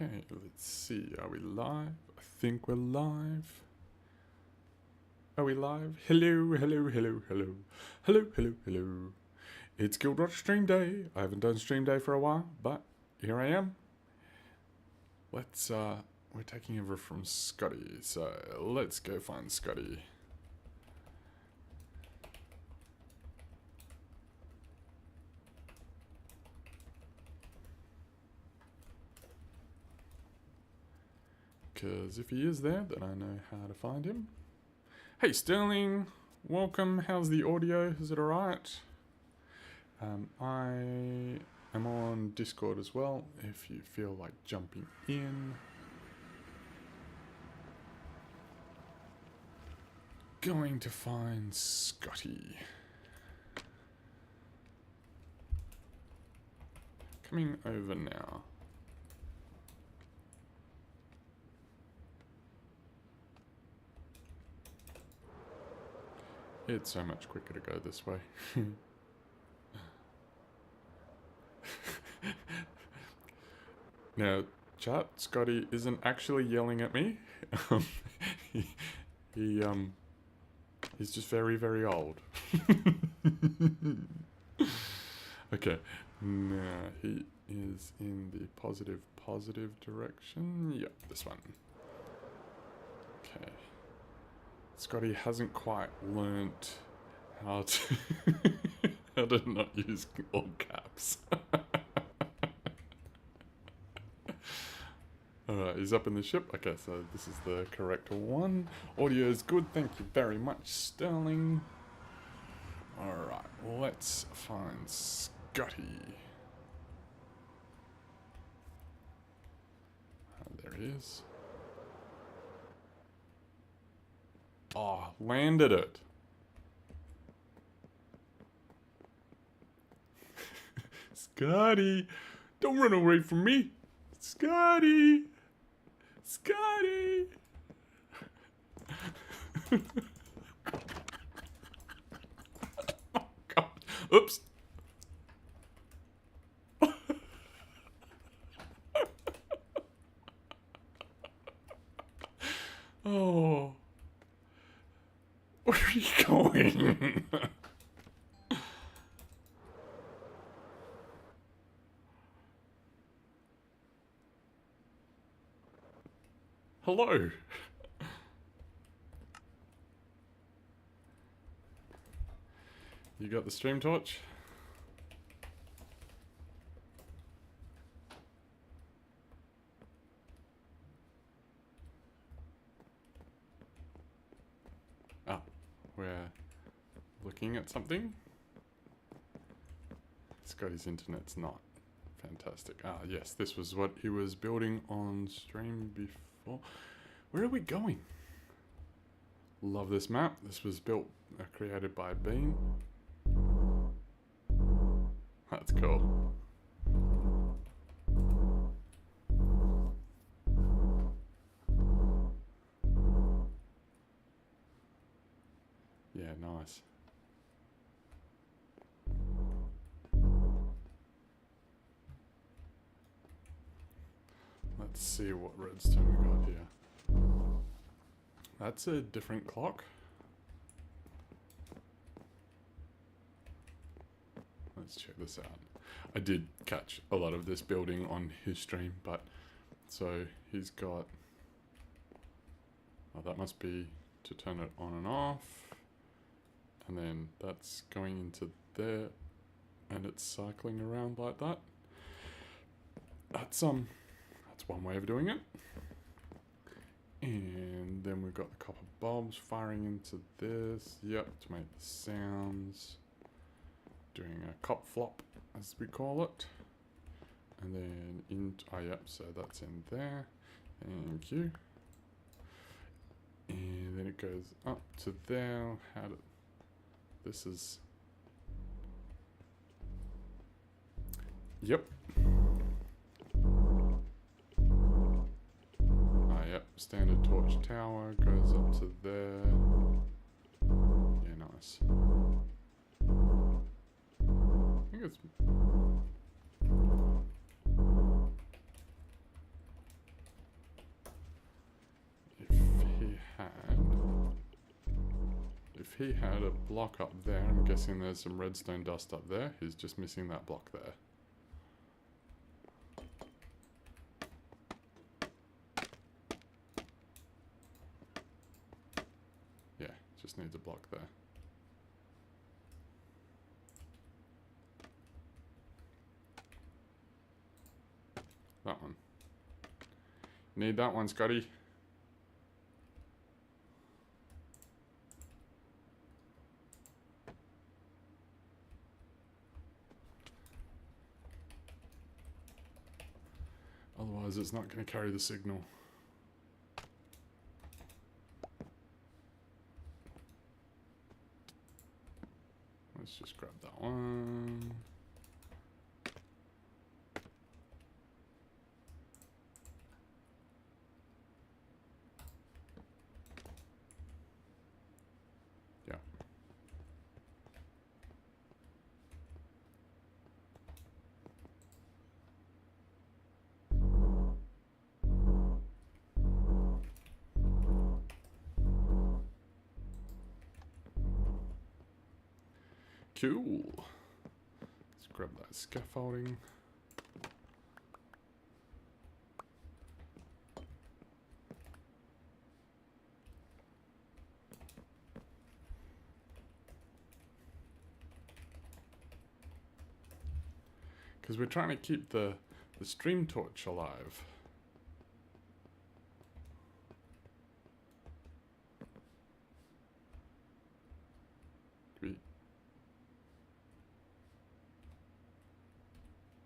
Okay, let's see. Are we live? I think we're live. Are we live? Hello, hello, hello, hello. Hello, hello, hello. It's GuildRock stream day. I haven't done stream day for a while, but here I am. Let's, we're taking over from Scotty, so let's go find Scotty. Because if he is there, then I know how to find him. Hey Sterling, welcome. How's the audio? Is it alright? I am on Discord as well, if you feel like jumping in. Going to find Scotty. Coming over now. It's so much quicker to go this way. Now, chat, Scotty isn't actually yelling at me. He's just very, very old. Okay, now he is in the positive direction. Yep, this one. Okay. Scotty hasn't quite learnt how to how to not use all caps. Alright, he's up in the ship. Okay, so this is the correct one. Audio is good, thank you very much, Sterling. Alright, let's find Scotty. There he is. Oh, landed it. Scotty, don't run away from me. Scotty. Scotty. Oh, God. Oops. Oh. Where are you going? Hello. You got the stream torch? Ah, we're looking at something. Scotty's internet's not fantastic. Ah, yes, this was what he was building on stream before. Where are we going? Love this map. This was built, created by Bean. That's cool. Yeah, nice. Let's see what redstone we got here. That's a different clock. Let's check this out. I did catch a lot of this building on his stream, but so he's got, oh, that must be to turn it on and off, and then that's going into there, and it's cycling around like that. That's one way of doing it. And then we've got the copper bulbs firing into this. Yep, to make the sounds. Doing a cop flop, as we call it. And then oh yep, so that's in there. Thank you. And then it goes up to there. This is... Yep. Yep, standard torch tower goes up to there. Yeah, nice. I think it's... had a block up there, I'm guessing there's some redstone dust up there. He's just missing that block there. Yeah, just needs a block there. That one. Need that one, Scotty. Otherwise, it's not going to carry the signal. Let's just grab that one. Yeah. Cool. Let's grab that scaffolding. Because we're trying to keep the stream torch alive.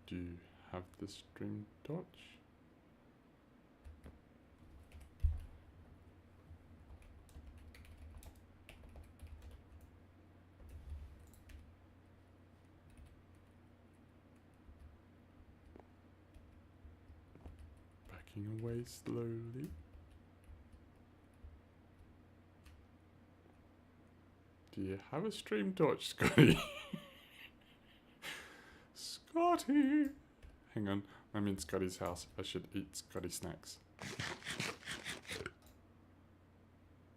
Do you have the stream torch? Backing away slowly. Do you have a stream torch, Scotty? Scotty! Hang on, I'm in Scotty's house. I should eat Scotty snacks.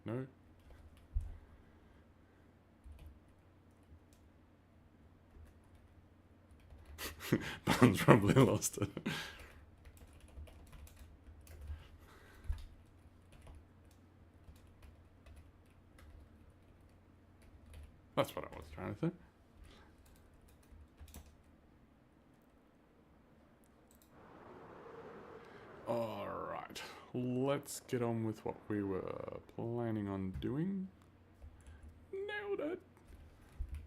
No? Barnes probably lost it. That's what I was trying to say. Alright, let's get on with what we were planning on doing. Nailed it!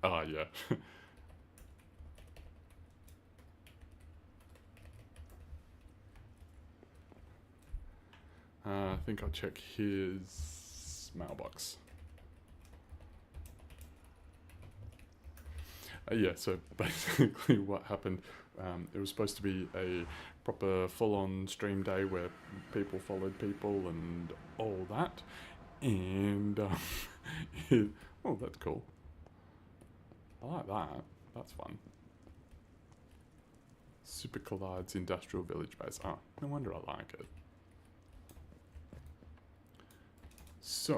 Ah, yeah. I think I'll check his mailbox. Yeah, so basically what happened, it was supposed to be a proper full-on stream day where people followed people and all that, and oh, that's cool. I like that. That's fun. Super Collide's industrial village base. Oh, no wonder I like it. So,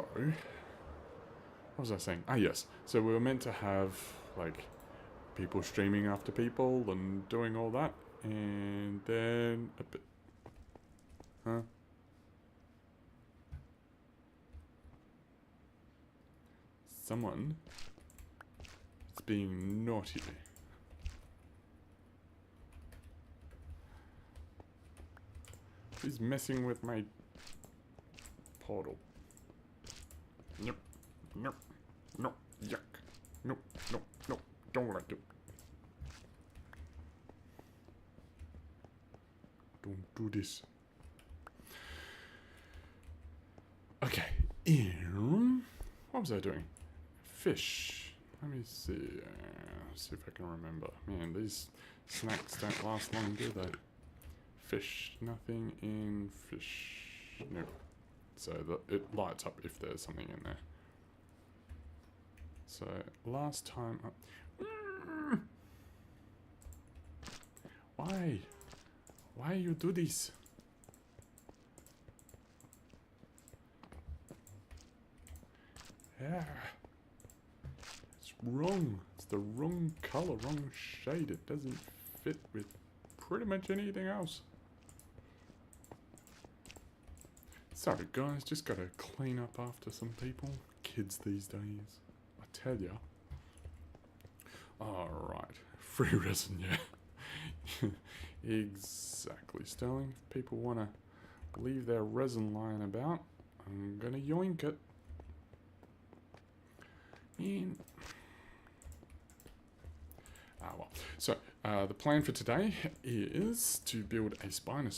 what was I saying? Ah, yes. So we were meant to have, like, people streaming after people and doing all that, and then a bit, huh? Someone is being naughty. He's messing with my portal. Nope, nope, nope, yuck, nope, nope, nope. Don't like it. Don't do this. Okay. What was I doing? Fish. Let me see. See if I can remember. Man, these snacks don't last long, do they? Fish. Nothing in fish. No. So it lights up if there's something in there. So last time. Why? Why you do this? Yeah. It's wrong. It's the wrong colour, wrong shade. It doesn't fit with pretty much anything else. Sorry guys, just gotta clean up after some people. Kids these days, I tell ya. Alright, free resin, yeah. Exactly, Sterling. If people want to leave their resin lying about, I'm gonna yoink it. And well. So, the plan for today is to build a spider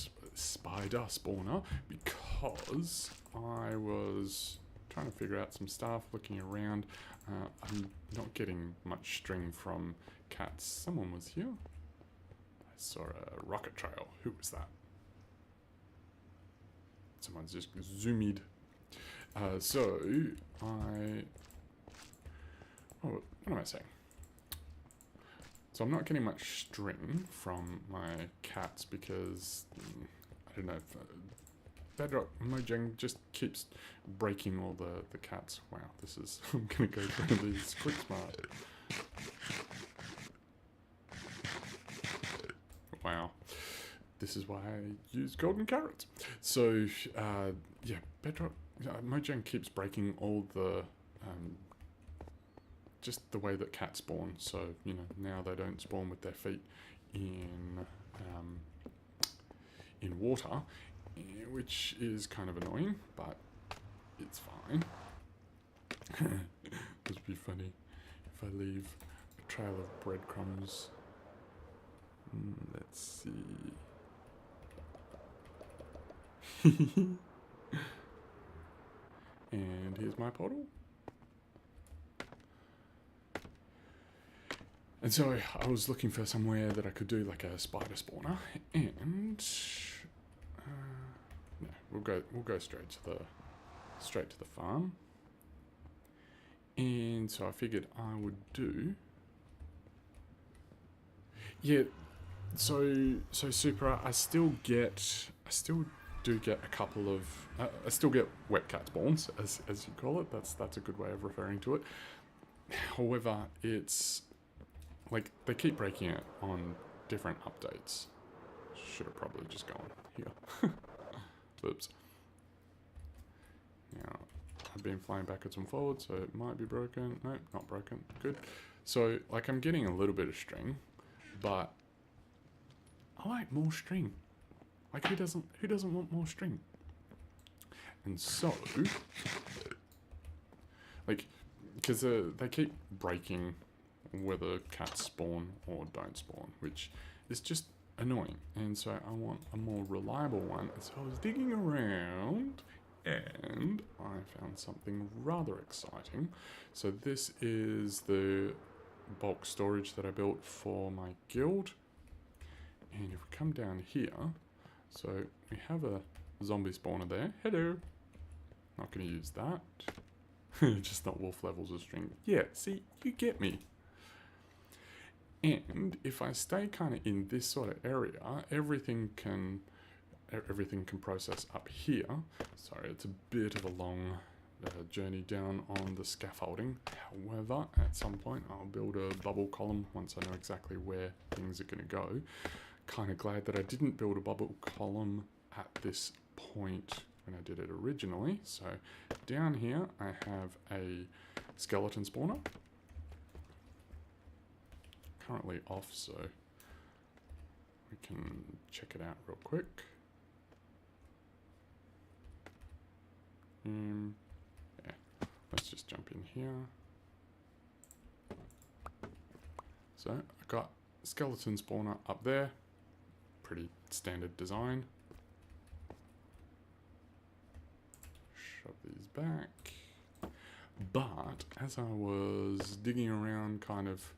spawner because I was trying to figure out some stuff, looking around. I'm not getting much string from cats. Someone was here. I saw a rocket trail. Who was that? Someone's just zoomed. So, what am I saying? So I'm not getting much string from my cats because, I don't know, Bedrock Mojang just keeps breaking all the cats. Wow, this is, I'm going to go through these quick smart. Wow, this is why I use golden carrots. So, yeah, Bedrock, Mojang keeps breaking all the, just the way that cats spawn. So, you know, now they don't spawn with their feet in water, which is kind of annoying, but it's fine. It would be funny if I leave a trail of breadcrumbs. Let's see. And here's my portal. And so I was looking for somewhere that I could do like a spider spawner, and no, we'll go straight to the farm. And so I figured I would do, yeah. So Super, I still do get a couple of, I still get wet cat spawns, as you call it. That's a good way of referring to it. However, it's like they keep breaking it on different updates. Should have probably just gone here. Oops. Now, I've been flying backwards and forwards, so it might be broken. No, not broken. Good. So, like, I'm getting a little bit of string, but I like more string. Like, who doesn't want more string? And so, like, because they keep breaking whether cats spawn or don't spawn, which is just annoying. And so I want a more reliable one. And so I was digging around and I found something rather exciting. So this is the bulk storage that I built for my guild. And if we come down here, so we have a zombie spawner there. Hello. Not going to use that. Just not wolf levels of string. Yeah, see, you get me. And if I stay kind of in this sort of area, everything can process up here. Sorry, it's a bit of a long journey down on the scaffolding. However, at some point I'll build a bubble column once I know exactly where things are going to go. Kind of glad that I didn't build a bubble column at this point when I did it originally. So down here I have a skeleton spawner. Currently off, so we can check it out real quick. Yeah, let's just jump in here. So I got skeleton spawner up there, pretty standard design. Shove these back. But as I was digging around, kind of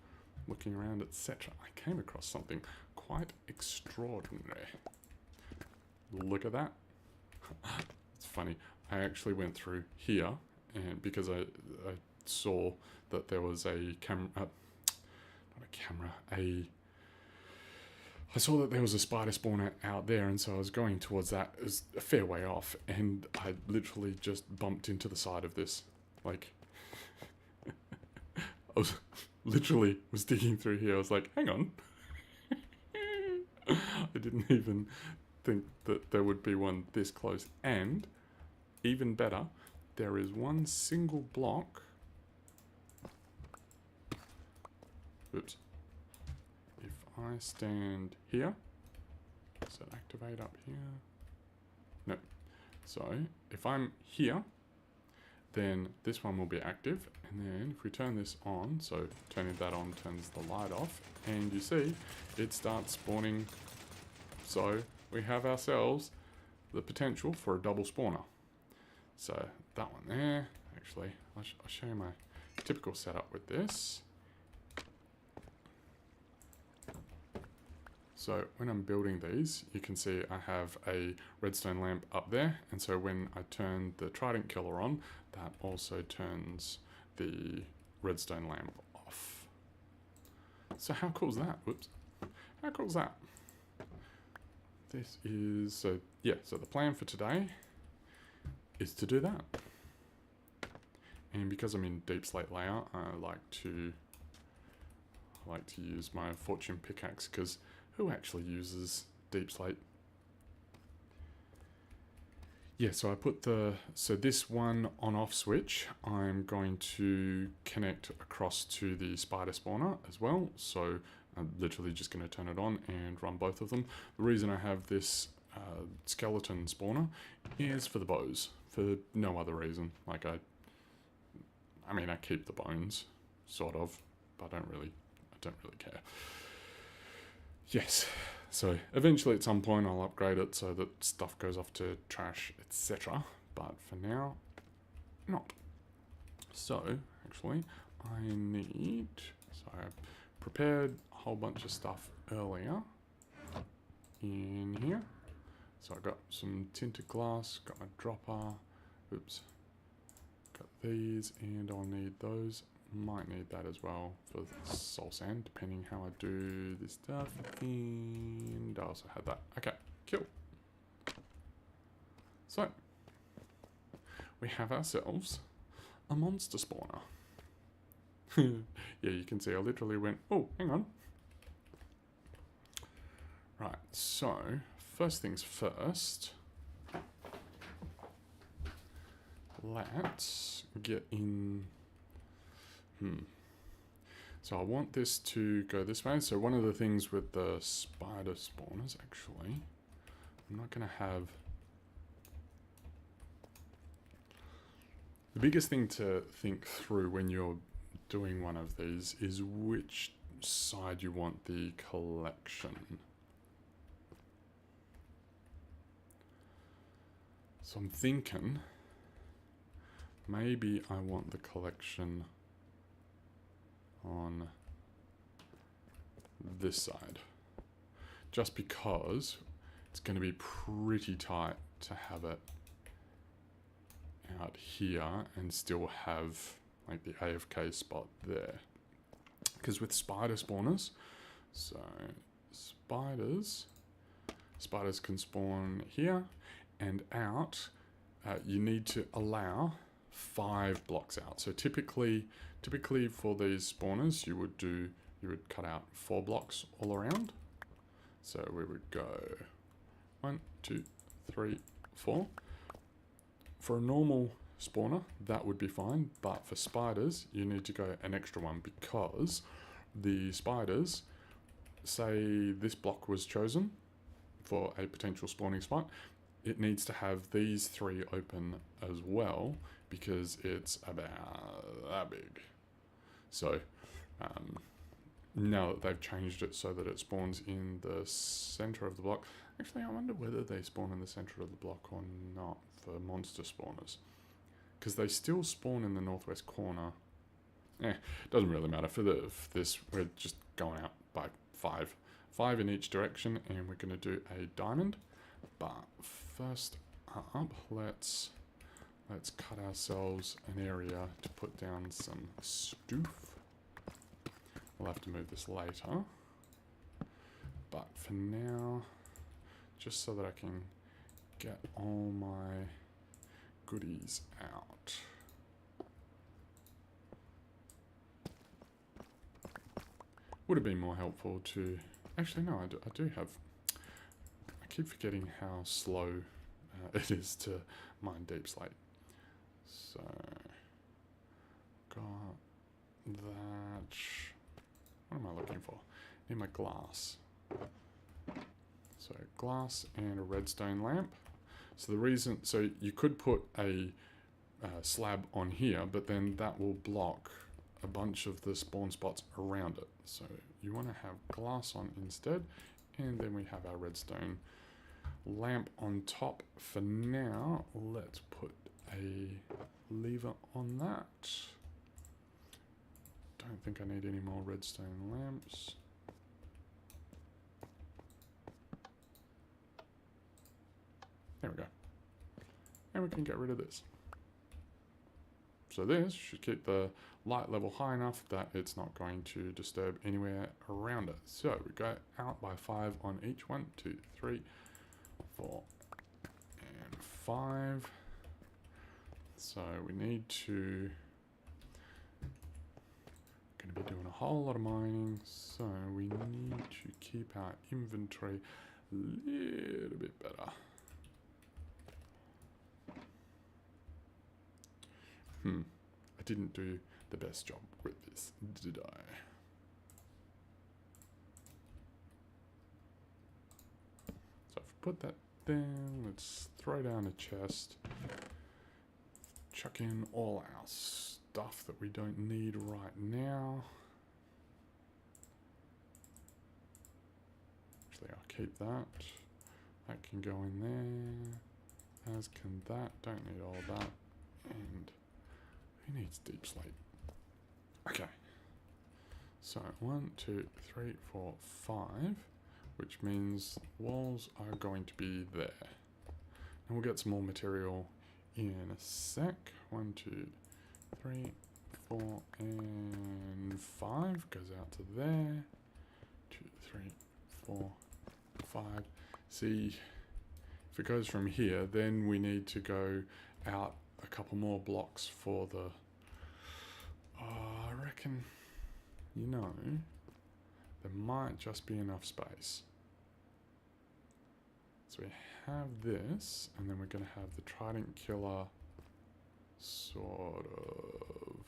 looking around, etc., I came across something quite extraordinary. Look at that. It's funny. I actually went through here, and because I saw that there was I saw that there was a spider spawner out there, and so I was going towards that. It was a fair way off, and I literally just bumped into the side of this. Like, was literally digging through here. I was like, hang on. I didn't even think that there would be one this close. And even better, there is one single block. Oops. If I stand here, does that activate up here? No. So if I'm here, then this one will be active. And then if we turn this on, so turning that on turns the light off, and you see it starts spawning. So we have ourselves the potential for a double spawner. So that one there, actually, I'll show you my typical setup with this. So when I'm building these, you can see I have a redstone lamp up there, and so when I turn the trident killer on, that also turns the redstone lamp off. So how cool is that? Whoops. How cool is that? This is, so the plan for today is to do that. And because I'm in deep slate layer, I like to use my fortune pickaxe, because who actually uses deep slate? Yeah, so I put this one on-off switch, I'm going to connect across to the spider spawner as well. So I'm literally just going to turn it on and run both of them. The reason I have this skeleton spawner is for the bows, for no other reason. Like I mean, I keep the bones, sort of, but I don't really care. Yes, so eventually at some point I'll upgrade it so that stuff goes off to trash, etc. But for now, not. So, actually, I prepared a whole bunch of stuff earlier in here. So I got some tinted glass, got my dropper, oops, got these, and I'll need those. Might need that as well for the soul sand, depending how I do this stuff. And I also had that. Okay, cool. So, we have ourselves a monster spawner. Yeah, you can see I literally went, oh, hang on. Right, so, first things first. Let's get in. So I want this to go this way. So one of the things with the spider spawners, actually, I'm not going to have... The biggest thing to think through when you're doing one of these is which side you want the collection. So I'm thinking maybe I want the collection on this side, just because it's going to be pretty tight to have it out here and still have like the AFK spot there. Because with spider spawners, so spiders can spawn here and out. You need to allow 5 blocks out. So typically for these spawners, you would cut out 4 blocks all around. So we would go 1, 2, 3, 4. For a normal spawner, that would be fine, but for spiders, you need to go an extra one, because the spiders, say this block was chosen for a potential spawning spot, it needs to have these 3 open as well, because it's about that big. So now that they've changed it so that it spawns in the center of the block, actually I wonder whether they spawn in the center of the block or not for monster spawners, because they still spawn in the northwest corner. Doesn't really matter. For this, we're just going out by 5 in each direction, and we're going to do a diamond. But first up, let's cut ourselves an area to put down some stoof. We'll have to move this later. But for now, just so that I can get all my goodies out. Would have been more helpful to... Actually, no, I do have... I keep forgetting how slow it is to mine deep slate. So, got that. What am I looking for? Need my glass. So, glass and a redstone lamp. So the reason, so you could put a slab on here, but then that will block a bunch of the spawn spots around it. So you want to have glass on instead, and then we have our redstone lamp on top. For now, let's put a lever on that. Don't think I need any more redstone lamps. There we go. And we can get rid of this. So this should keep the light level high enough that it's not going to disturb anywhere around it. So we go out by 5 on each. 1, 2, 3, 4, and 5. So we need to... going to be doing a whole lot of mining, so we need to keep our inventory a little bit better. I didn't do the best job with this, did I? So I've put that down. Let's throw down a chest. Chuck in all our stuff that we don't need right now. Actually, I'll keep that. That can go in there. As can that. Don't need all that. And who needs deep slate? Okay. So 1, 2, 3, 4, 5, which means walls are going to be there. And we'll get some more material in a sec. 1, 2, 3, 4, and 5 goes out to there. 2, 3, 4, 5. See, if it goes from here, then we need to go out a couple more blocks for the... I reckon, you know, there might just be enough space. So we have this, and then we're going to have the Trident Killer sort of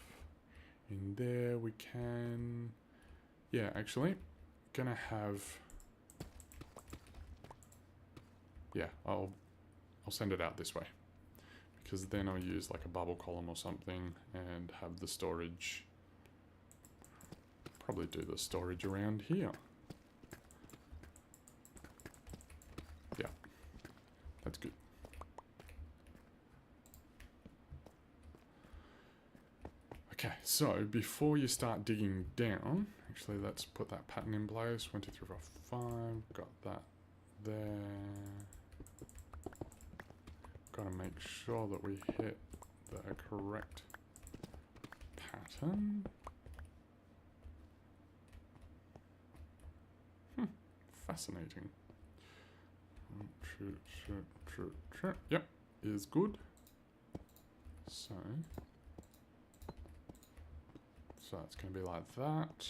in there. We can... yeah, actually, going to have... yeah, I'll send it out this way. Because then I'll use like a bubble column or something and have the storage, probably do the storage around here. Yeah, that's good. Okay, so before you start digging down, actually let's put that pattern in place. 1, 2, 3, 4, 5, got that there. Got to make sure that we hit the correct pattern. Fascinating. Yep, is good. So it's going to be like that.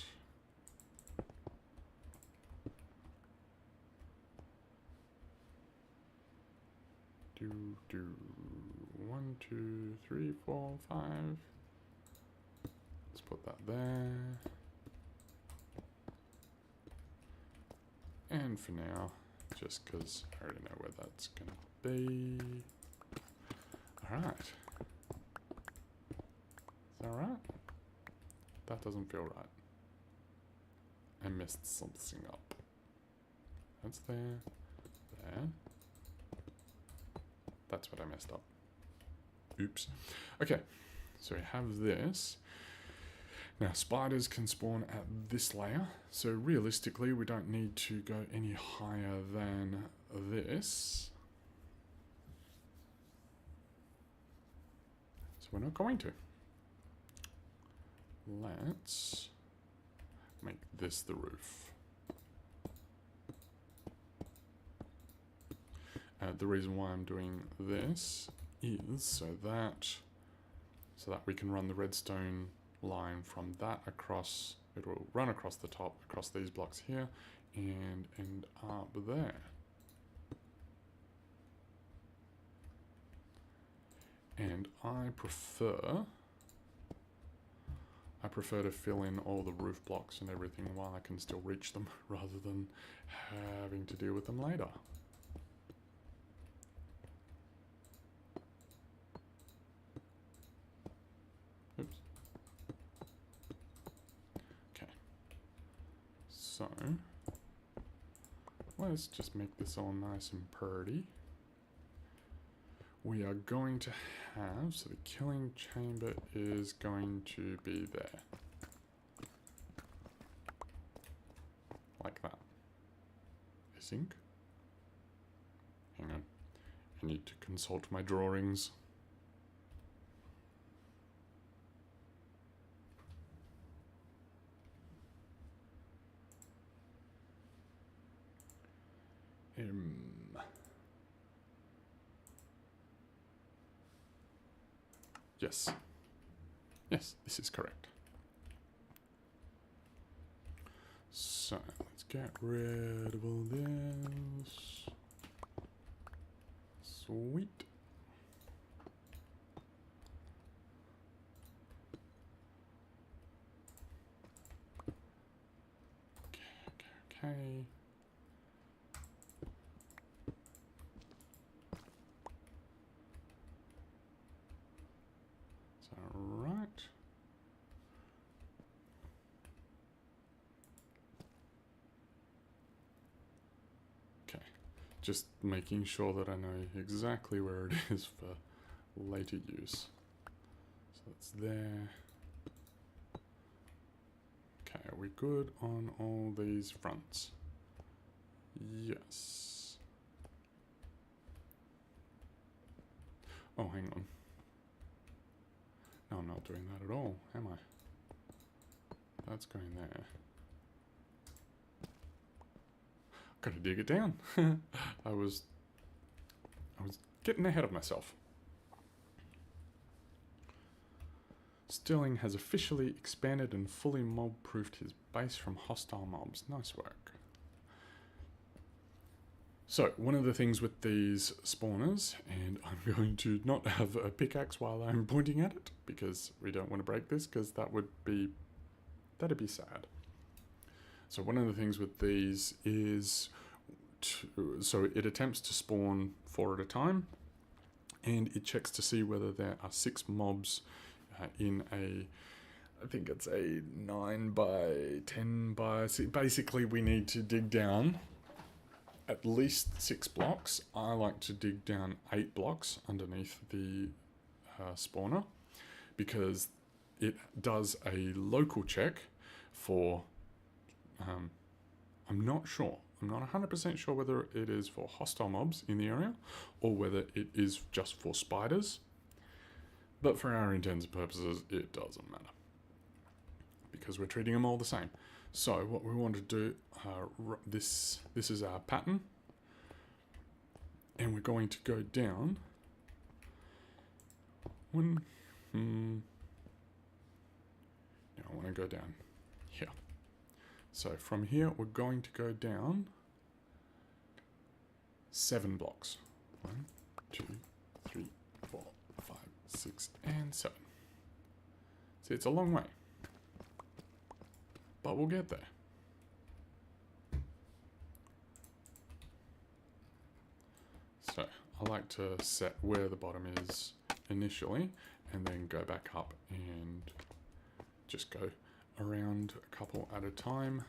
Do 1, 2, 3, 4, 5. Let's put that there. And for now, just because I already know where that's going to be. Alright. Is that right? That doesn't feel right. I messed something up. That's there. There. That's what I messed up. Oops. Okay, so we have this. Now, spiders can spawn at this layer, so realistically, we don't need to go any higher than this. So we're not going to. Let's make this the roof. The reason why I'm doing this is so that we can run the redstone line from that across it will run across the top, across these blocks here, and end up there. And I prefer to fill in all the roof blocks and everything while I can still reach them, rather than having to deal with them later. Oops. Okay. So, let's just make this all nice and pretty. We are going to have, so the killing chamber is going to be there. Like that. I think. Hang on. I need to consult my drawings. Yes. Yes, this is correct. So, let's get rid of all this. Sweet. Okay. Right. Okay, just making sure that I know exactly where it is for later use. So it's there. Okay, are we good on all these fronts? Yes. Oh, hang on. No, I'm not doing that at all, am I? That's going there. Gotta dig it down. I was getting ahead of myself. Sterling has officially expanded and fully mob-proofed his base from hostile mobs. Nice work. So, one of the things with these spawners, and I'm going to not have a pickaxe while I'm pointing at it, because we don't want to break this, because that'd be sad. So one of the things with these is, so it attempts to spawn 4 at a time, and it checks to see whether there are 6 mobs in a, I think it's a 9 by 10 by 6. Basically, we need to dig down at least 6 blocks. I like to dig down 8 blocks underneath the spawner, because it does a local check for, I'm not 100% sure whether it is for hostile mobs in the area or whether it is just for spiders, but for our intents and purposes it doesn't matter, because we're treating them all the same. So what we want to do, this is our pattern, and we're going to go down one. I want to go down here. So from here we're going to go down 7 blocks. 1, 2, 3, 4, 5, 6, and 7. See, it's a long way, but we'll get there. So I like to set where the bottom is initially, and then go back up and just go around a couple at a time.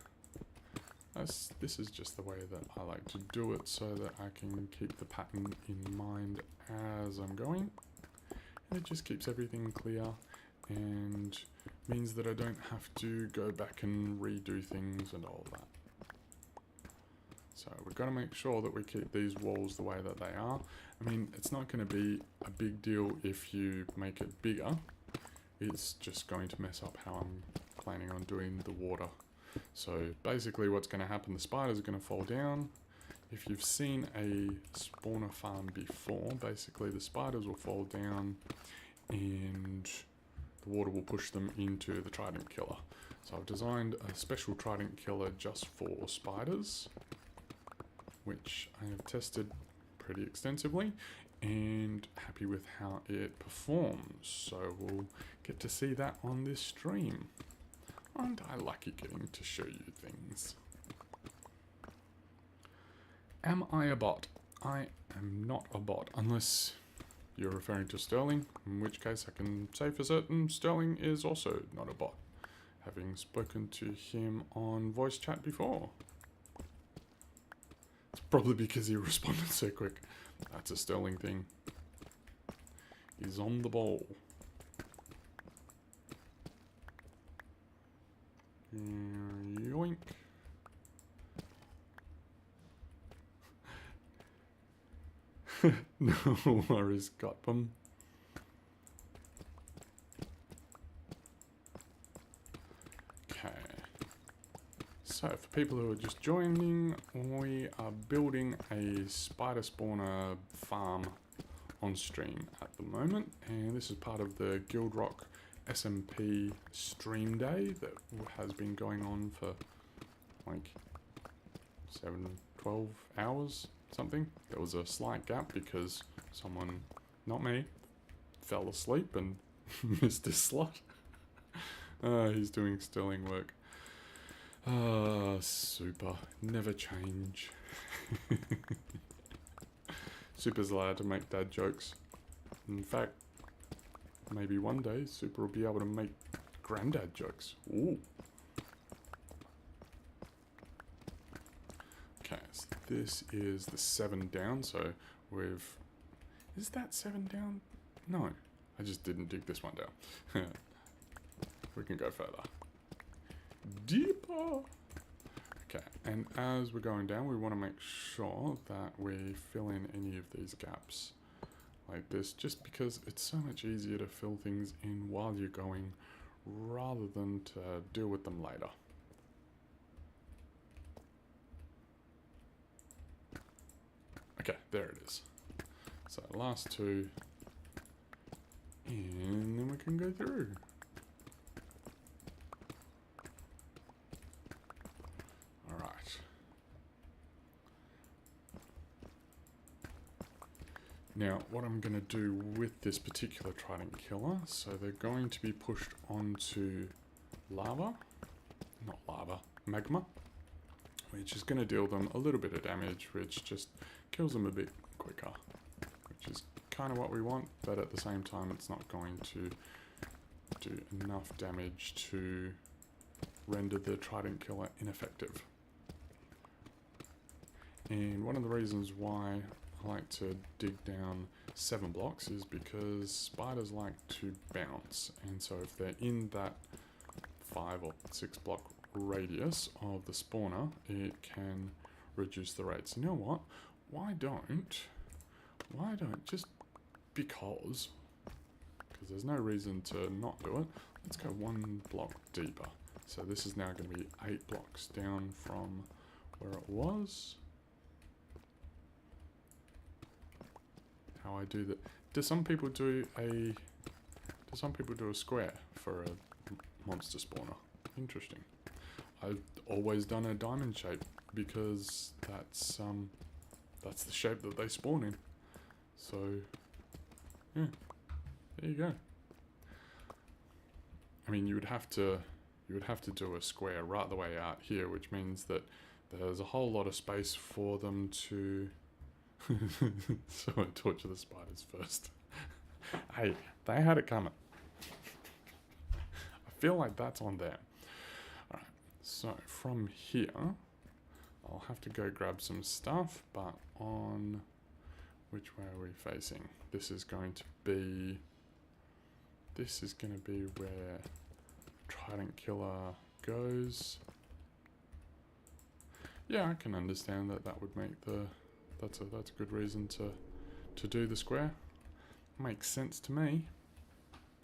This is just the way that I like to do it, so that I can keep the pattern in mind as I'm going. And it just keeps everything clear and means that I don't have to go back and redo things and all that. So we've got to make sure that we keep these walls the way that they are. I mean, it's not going to be a big deal if you make it bigger. It's just going to mess up how I'm planning on doing the water. So basically what's going to happen, the spiders are going to fall down. If you've seen a spawner farm before, basically the spiders will fall down and the water will push them into the trident killer. So I've designed a special trident killer just for spiders, which I have tested pretty extensively and happy with how it performs. So we'll get to see that on this stream. Aren't I lucky getting to show you things? Am I a bot? I am not a bot, unless you're referring to Sterling, in which case I can say for certain Sterling is also not a bot, having spoken to him on voice chat before. It's probably because he responded so quick. That's a Sterling thing. He's on the ball. Yoink. No worries, got them. Okay. So, for people who are just joining, we are building a spider spawner farm on stream at the moment, and this is part of the GuildRock SMP stream day that has been going on for like 12 hours, something. There was a slight gap because someone, not me, fell asleep and missed his slot. He's doing Sterling work. Super. Never change. Super's allowed to make dad jokes. In fact, maybe one day Super will be able to make granddad jokes. Ooh. Okay, so this is the 7 down, so we've... Is that 7 down? No, I just didn't dig this one down. We can go further. Deeper! Okay, and as we're going down, we want to make sure that we fill in any of these gaps like this, just because it's so much easier to fill things in while you're going rather than to deal with them later. Okay, there it is. So last 2, and then we can go through. Alright. Now, what I'm going to do with this particular trident killer, so they're going to be pushed onto lava, not lava, magma, which is going to deal them a little bit of damage, which just kills them a bit quicker, which is kind of what we want, but at the same time it's not going to do enough damage to render the trident killer ineffective. And one of the reasons why I like to dig down 7 blocks is because spiders like to bounce, and so if they're in that 5 or 6 block radius of the spawner, it can reduce the rates. You know what? Why don't, just because there's no reason to not do it, let's go 1 block deeper. So this is now going to be 8 blocks down from where it was. How I do that? Do some people do a square for a monster spawner? Interesting. I've always done a diamond shape because that's the shape that they spawn in. So yeah, there you go. I mean, you would have to do a square right the way out here, which means that there's a whole lot of space for them to so I torture the spiders first. Hey, they had it coming. I feel like that's on them. Alright, so from here, I'll have to go grab some stuff, but on... which way are we facing? This is going to be where Trident Killer goes. Yeah, I can understand that would make the... That's a good reason to do the square. Makes sense to me.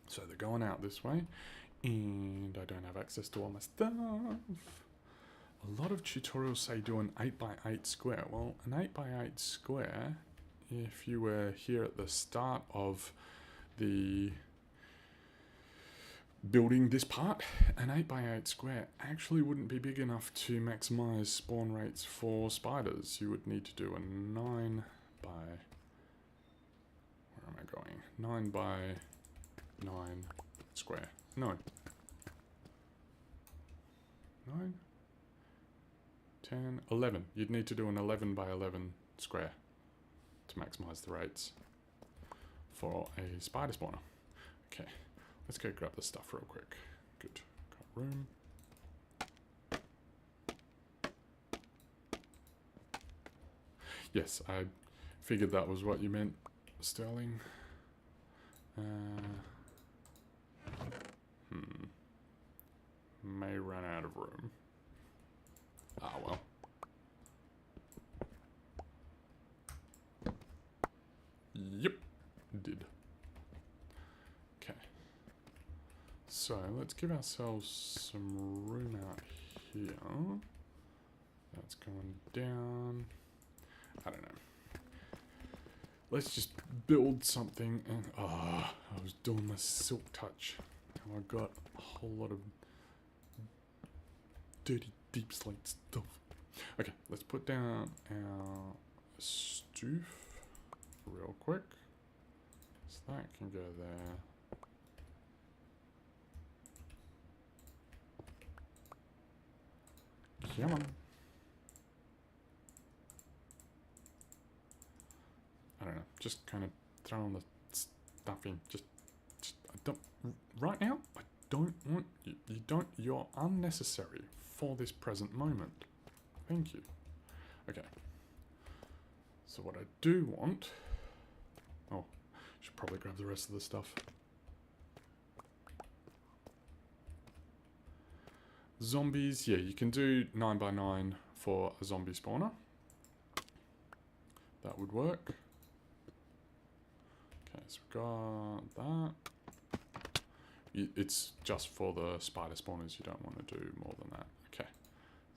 So they're going out this way, and I don't have access to all my stuff. A lot of tutorials say do an 8x8 square. Well, an 8x8 square, if you were here at the start of the building this part, an 8x8 square actually wouldn't be big enough to maximize spawn rates for spiders. You would need to do a 9 by... Where am I going? 9 by 9 square. No. 9? 10? 11. You'd need to do an 11 by 11 square to maximize the rates for a spider spawner. Okay. Let's go grab the stuff real quick. Good. Got room. Yes, I figured that was what you meant, Sterling. May run out of room. Ah, well. Yep, did. So let's give ourselves some room out here. That's going down. I don't know. Let's just build something and... I was doing my silk touch. And I got a whole lot of dirty deep slate stuff. Okay, let's put down our stoof real quick. So that can go there. Come on. I don't know, just kind of throwing the stuff in. Just I don't, right now, I don't want, you're unnecessary for this present moment. Thank you. Okay. So what I do want, oh, should probably grab the rest of the stuff. Zombies, yeah, you can do 9 by 9 for a zombie spawner. That would work. Okay, so we've got that. It's just for the spider spawners, you don't want to do more than that. Okay,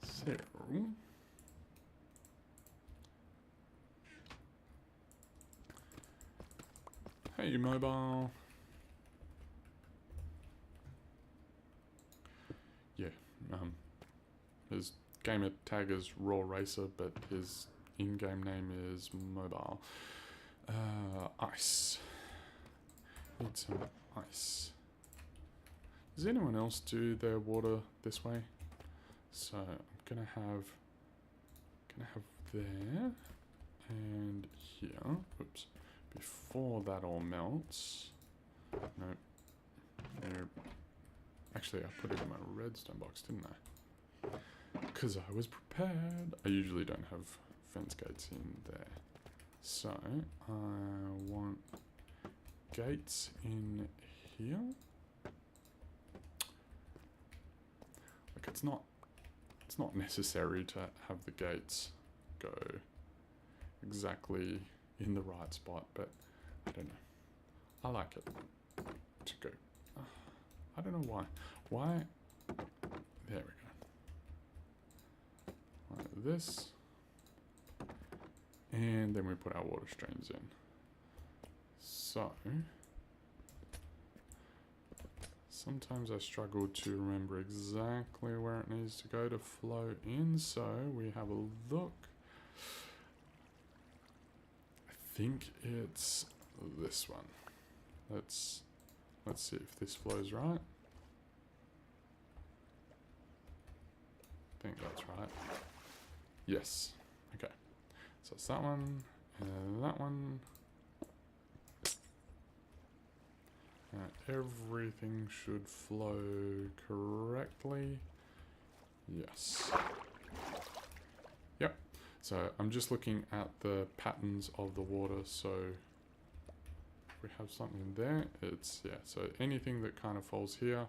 so... Hey, mobile. Yeah. His gamer tag is Raw Racer, but his in-game name is Mobile. Ice. Need some ice. Does anyone else do their water this way? So I'm gonna have there and here. Oops. Before that all melts. Nope. Nope. Actually, I put it in my redstone box, didn't I? Because I was prepared. I usually don't have fence gates in there. So, I want gates in here. Like, it's not necessary to have the gates go exactly in the right spot, but I don't know. I like it to go. I don't know why. Why? There we go. Like this. And then we put our water streams in. So, sometimes I struggle to remember exactly where it needs to go to flow in. So, we have a look. I think it's this one. Let's see if this flows right. I think that's right. Yes. Okay. So it's that one and that one. Everything should flow correctly. Yes. Yep. So I'm just looking at the patterns of the water. So if we have something there, it's, yeah. So anything that kind of falls here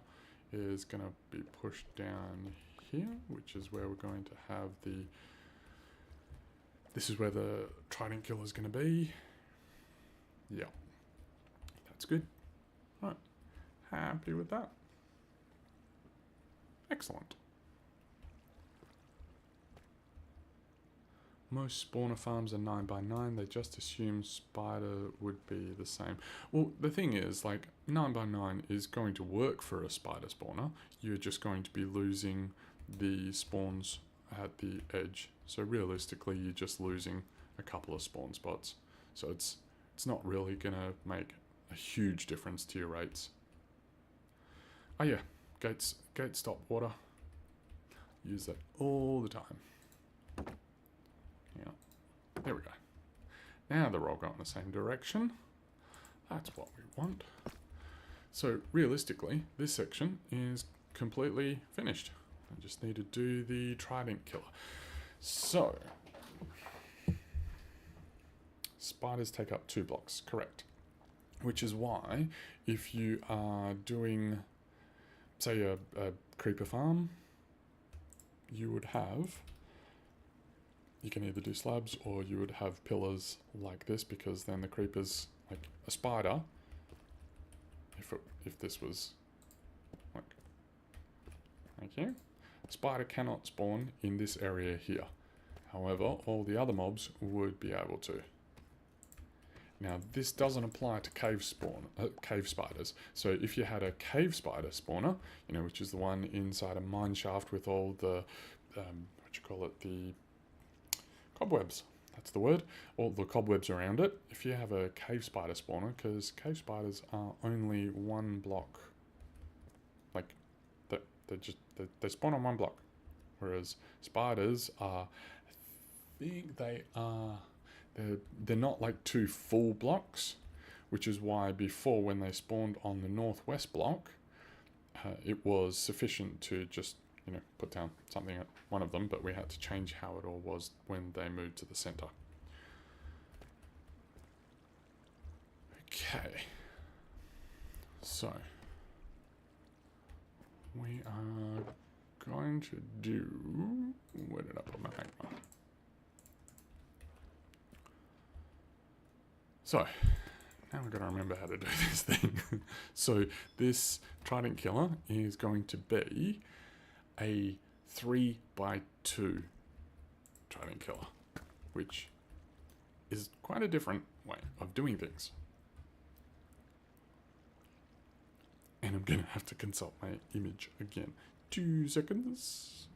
is going to be pushed down here, which is where we're going to have the, this is where the trident killer is going to be. Yeah. That's good. Right. Happy with that. Excellent. most spawner farms are 9x9. They just assume spider would be the same. Well, the thing is, like, 9x9 is going to work for a spider spawner. You're just going to be losing the spawns at the edge. So realistically, you're just losing a couple of spawn spots. So it's not really going to make a huge difference to your rates. Oh yeah, gate stop water. Use that all the time. Yeah, there we go. Now they're all going in the same direction. That's what we want. So realistically, this section is completely finished. I just need to do the trident killer. So, spiders take up 2 blocks, correct. Which is why, if you are doing, say, a creeper farm, you would have, you can either do slabs or you would have pillars like this, because then the creepers, like a spider, if this was, like, thank you, a spider cannot spawn in this area here. However, all the other mobs would be able to. Now, this doesn't apply to cave spiders. So if you had a cave spider spawner, you know, which is the one inside a mine shaft with all the, the cobwebs. That's the word. All the cobwebs around it. If you have a cave spider spawner, because cave spiders are only 1 block. Like, they spawn on 1 block. Whereas spiders are, I think they are, they're not like 2 full blocks, which is why before, when they spawned on the northwest block, it was sufficient to just, you know, put down something at one of them, but we had to change how it all was when they moved to the center. Okay, so we are going to do, where did I put my magma? So, now we've got to remember how to do this thing. So, this trident killer is going to be a 3x2 trident killer, which is quite a different way of doing things. And I'm going to have to consult my image again. 2 seconds.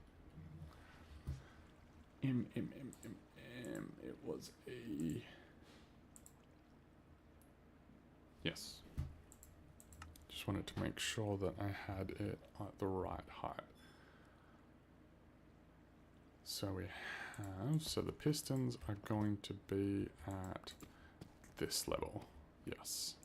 It was a... Yes. Just wanted to make sure that I had it at the right height. So we have, so the pistons are going to be at this level. Yes.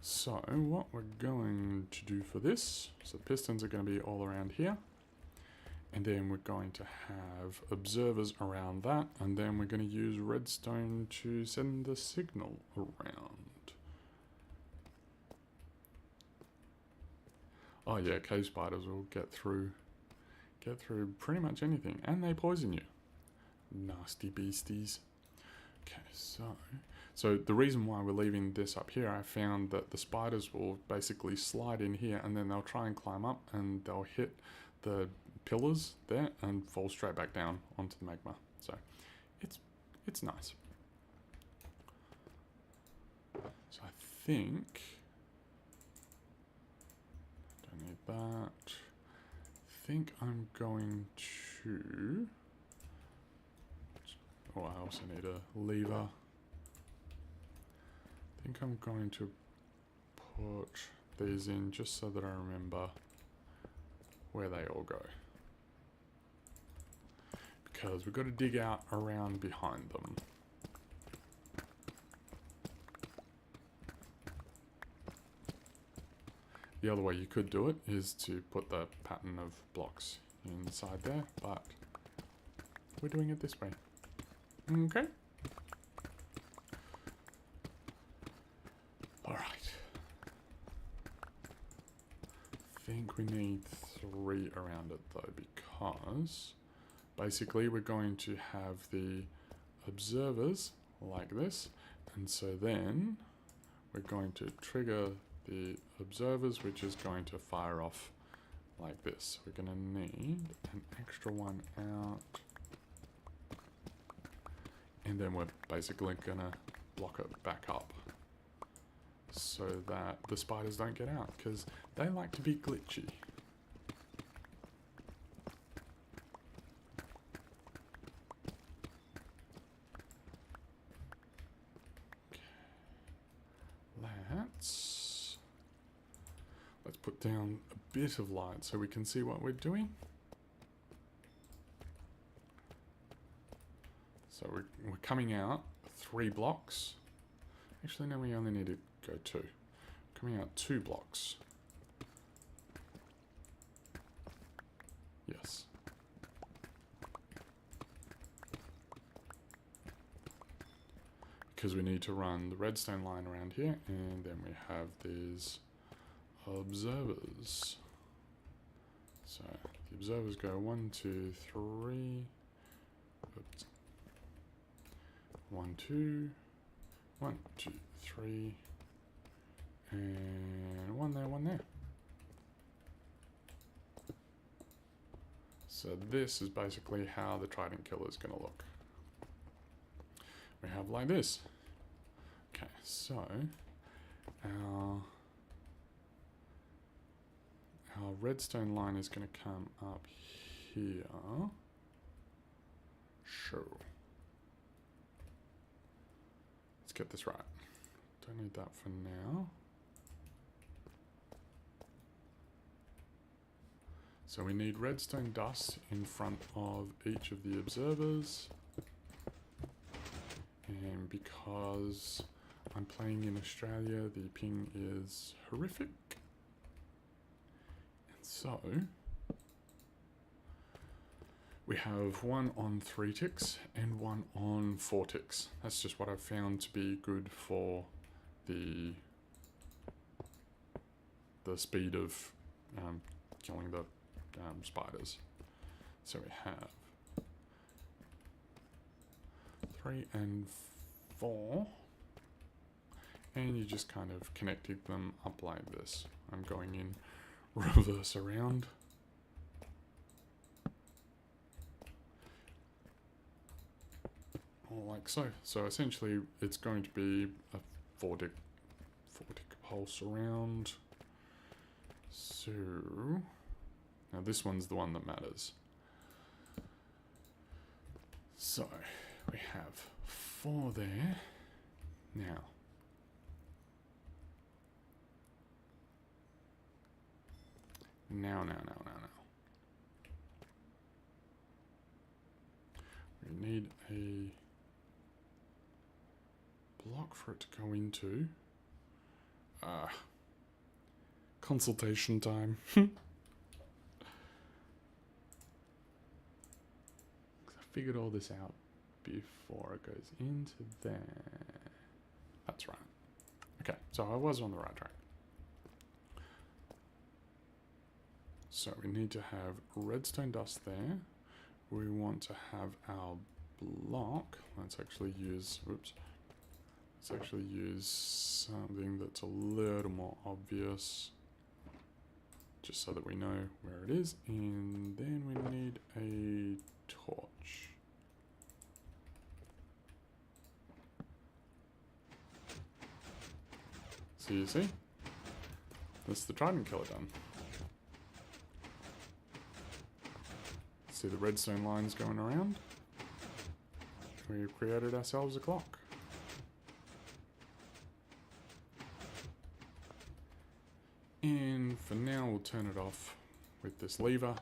So what we're going to do for this, so the pistons are going to be all around here. And then we're going to have observers around that, and then we're going to use redstone to send the signal around. Oh yeah, cave spiders will get through pretty much anything, and they poison you. Nasty beasties. Okay, so the reason why we're leaving this up here, I found that the spiders will basically slide in here, and then they'll try and climb up, and they'll hit the pillars there and fall straight back down onto the magma. So it's nice. So I think, don't need that. I think I'm going to, oh, I also need a lever. I think I'm going to put these in just so that I remember where they all go. Because we've got to dig out around behind them. The other way you could do it is to put the pattern of blocks inside there, but we're doing it this way. Okay. Alright. I think we need 3 around it though, because basically we're going to have the observers like this, and so then we're going to trigger the observers, which is going to fire off like this. We're going to need an extra one out. And then we're basically going to block it back up so that the spiders don't get out, because they like to be glitchy. Let's put down a bit of light so we can see what we're doing. So we're coming out 3 blocks. Actually, no, we only need to go 2. Coming out 2 blocks. Yes. Because we need to run the redstone line around here, and then we have these observers. So the observers go 1, 2, 3. Oops. 1, 2, 1, 2, 3, and 1 there, 1 there. So this is basically how the trident killer is going to look. We have like this. Okay, so our redstone line is going to come up here. Sure. Let's get this right. Don't need that for now. So we need redstone dust in front of each of the observers. And because I'm playing in Australia, the ping is horrific. And so we have 1 on 3 ticks and 1 on 4 ticks. That's just what I've found to be good for the speed of killing the spiders. So we have 3 and 4, and you just kind of connecting them up like this. I'm going in reverse around. Like so. So essentially it's going to be a 4 tick pulse around. So now this one's the one that matters. So we have 4 there. Now we need a block for it to go into. Consultation time. I figured all this out before it goes into there. That's right. Okay, so I was on the right track. So we need to have redstone dust there. We want to have our block. Let's actually use, oops. Let's actually use something that's a little more obvious, just so that we know where it is. And then we need a torch. So you see, that's the trident killer done. See the redstone lines going around? We've created ourselves a clock. And for now we'll turn it off with this lever,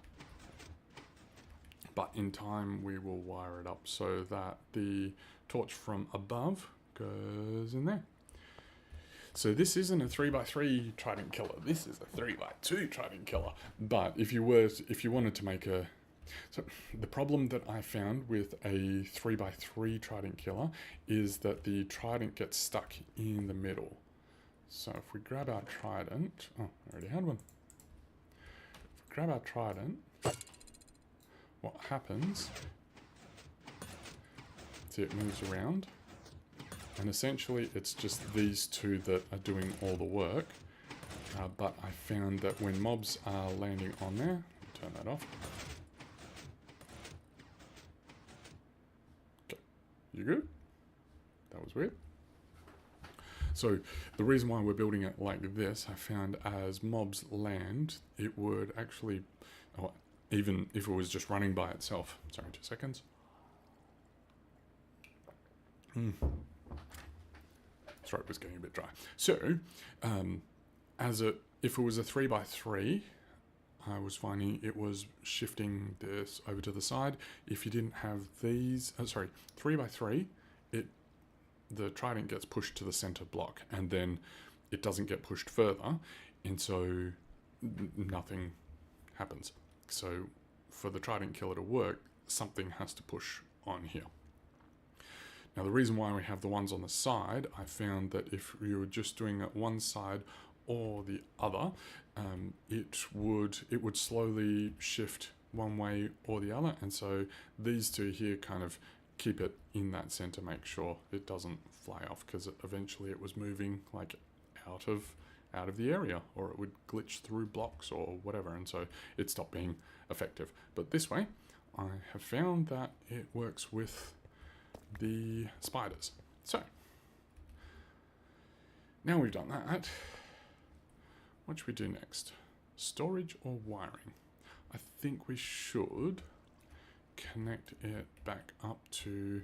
but in time we will wire it up so that the torch from above goes in there. So this isn't a 3x3 trident killer, this is a 3x2 trident killer. But if you wanted to make a, so the problem that I found with a 3x3 trident killer is that the trident gets stuck in the middle. So if we grab our trident, oh, I already had one. If we grab our trident, what happens, see it moves around, and essentially it's just these two that are doing all the work. but I found that when mobs are landing on there, turn that off. Okay, you good? That was weird. So the reason why we're building it like this, I found as mobs land, it would actually, oh, even if it was just running by itself. Sorry, 2 seconds. Throat was getting a bit dry. So, if it was a 3x3, I was finding it was shifting this over to the side. If you didn't have these, 3x3, the trident gets pushed to the center block, and then it doesn't get pushed further, and so nothing happens. So for the trident killer to work, something has to push on here. Now the reason why we have the ones on the side, I found that if you were just doing it one side or the other, it would slowly shift one way or the other, and so these two here kind of keep it in that center, make sure it doesn't fly off, because eventually it was moving like out of the area, or it would glitch through blocks or whatever, and so it stopped being effective. But this way, I have found that it works with the spiders. So now we've done that, what should we do next? Storage or wiring? I think we should connect it back up to,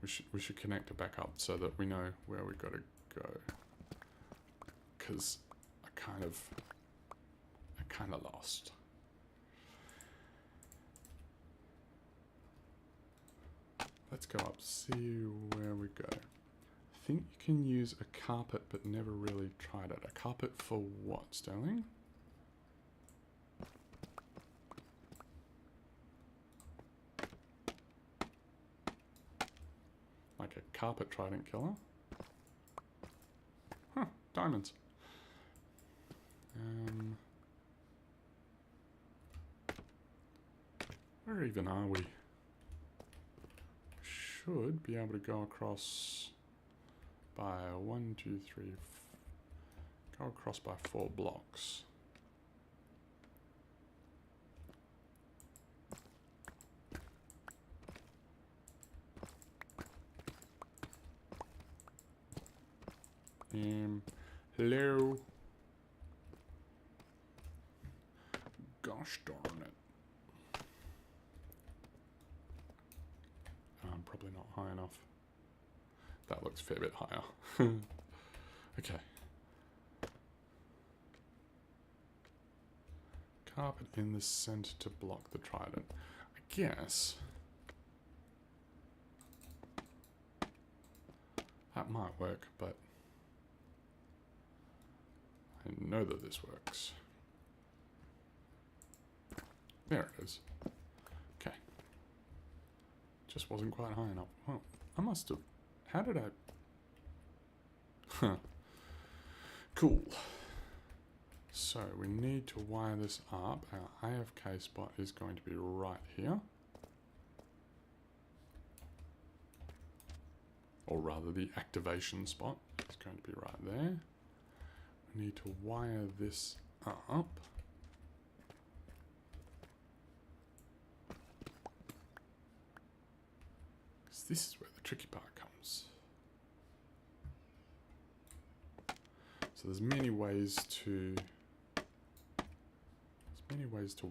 we should connect it back up so that we know where we've got to go, because I kind of lost. Let's go up, see where we go. I think you can use a carpet, but never really tried it. A carpet for what, Sterling? Like a carpet trident killer? Huh, diamonds. Where even are we? Should be able to go across by 1, 2, 3, go across by 4 blocks. Hello. Gosh darn it. I'm probably not high enough. That looks a fair bit higher. Okay. Carpet in the center to block the trident. I guess that might work, but I know that this works. There it is. Okay. Just wasn't quite high enough. Well, I must have... How did I... Huh. Cool. So, we need to wire this up. Our AFK spot is going to be right here. Or rather, the activation spot is going to be right there. We need to wire this up. Because this is where the tricky part comes. So there's many ways to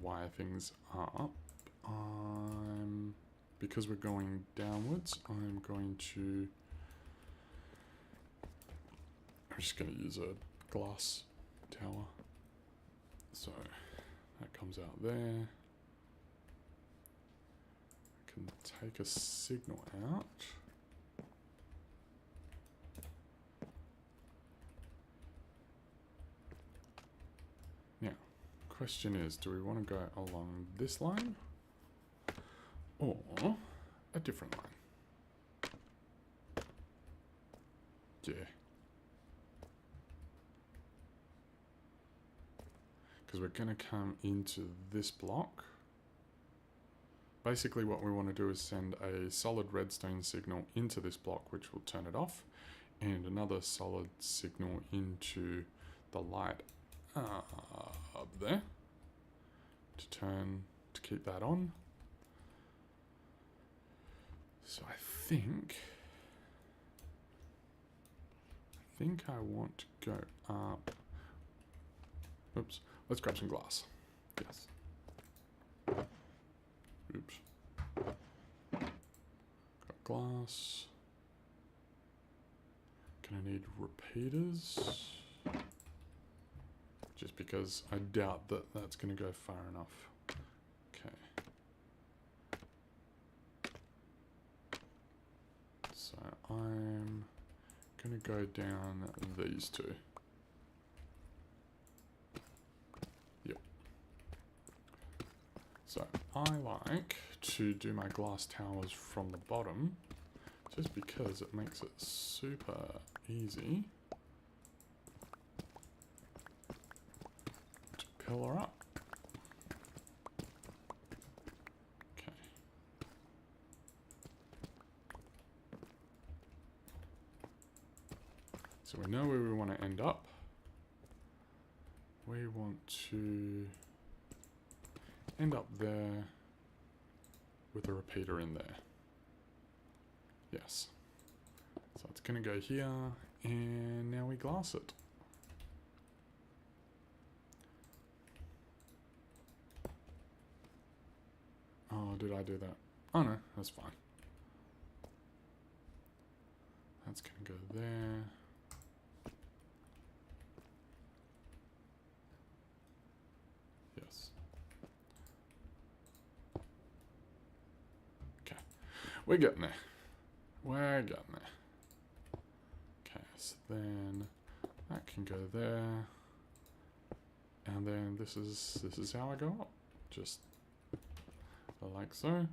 wire things up. Because we're going downwards, I'm just going to use a glass tower. So that comes out there. I can take a signal out. Now, question is, do we want to go along this line or a different line? Yeah. Because we're going to come into this block. Basically what we want to do is send a solid redstone signal into this block, which will turn it off, and another solid signal into the light up there to keep that on. So I think I want to go up. Oops, let's grab some glass. Yes. Oops. Got glass. Gonna need repeaters. Just because I doubt that that's gonna go far enough. Okay. So I'm gonna go down these two. Yep. So I like to do my glass towers from the bottom, just because it makes it super easy to pillar up. Okay. So we know where we want to end up. We want to end up there with a repeater in there. Yes. So it's going to go here, and now we glass it. Oh, did I do that? Oh no, that's fine. That's going to go there. Yes. Okay. We're getting there. We're getting there. Okay, so then that can go there. And then this is how I go up. Just like so.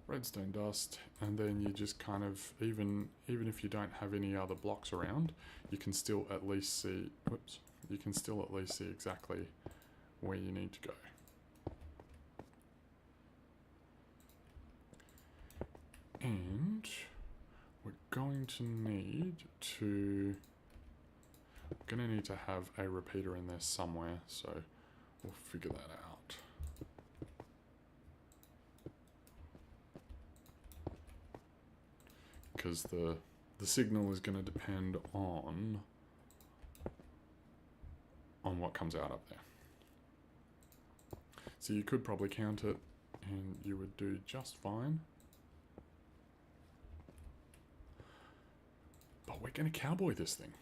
Redstone dust, and then you just kind of, even if you don't have any other blocks around, you can still at least see, whoops, you can still at least see exactly where you need to go. And we're going to need to have a repeater in there somewhere, so we'll figure that out. Because the signal is going to depend on what comes out up there. So you could probably count it and you would do just fine. But we're going to cowboy this thing.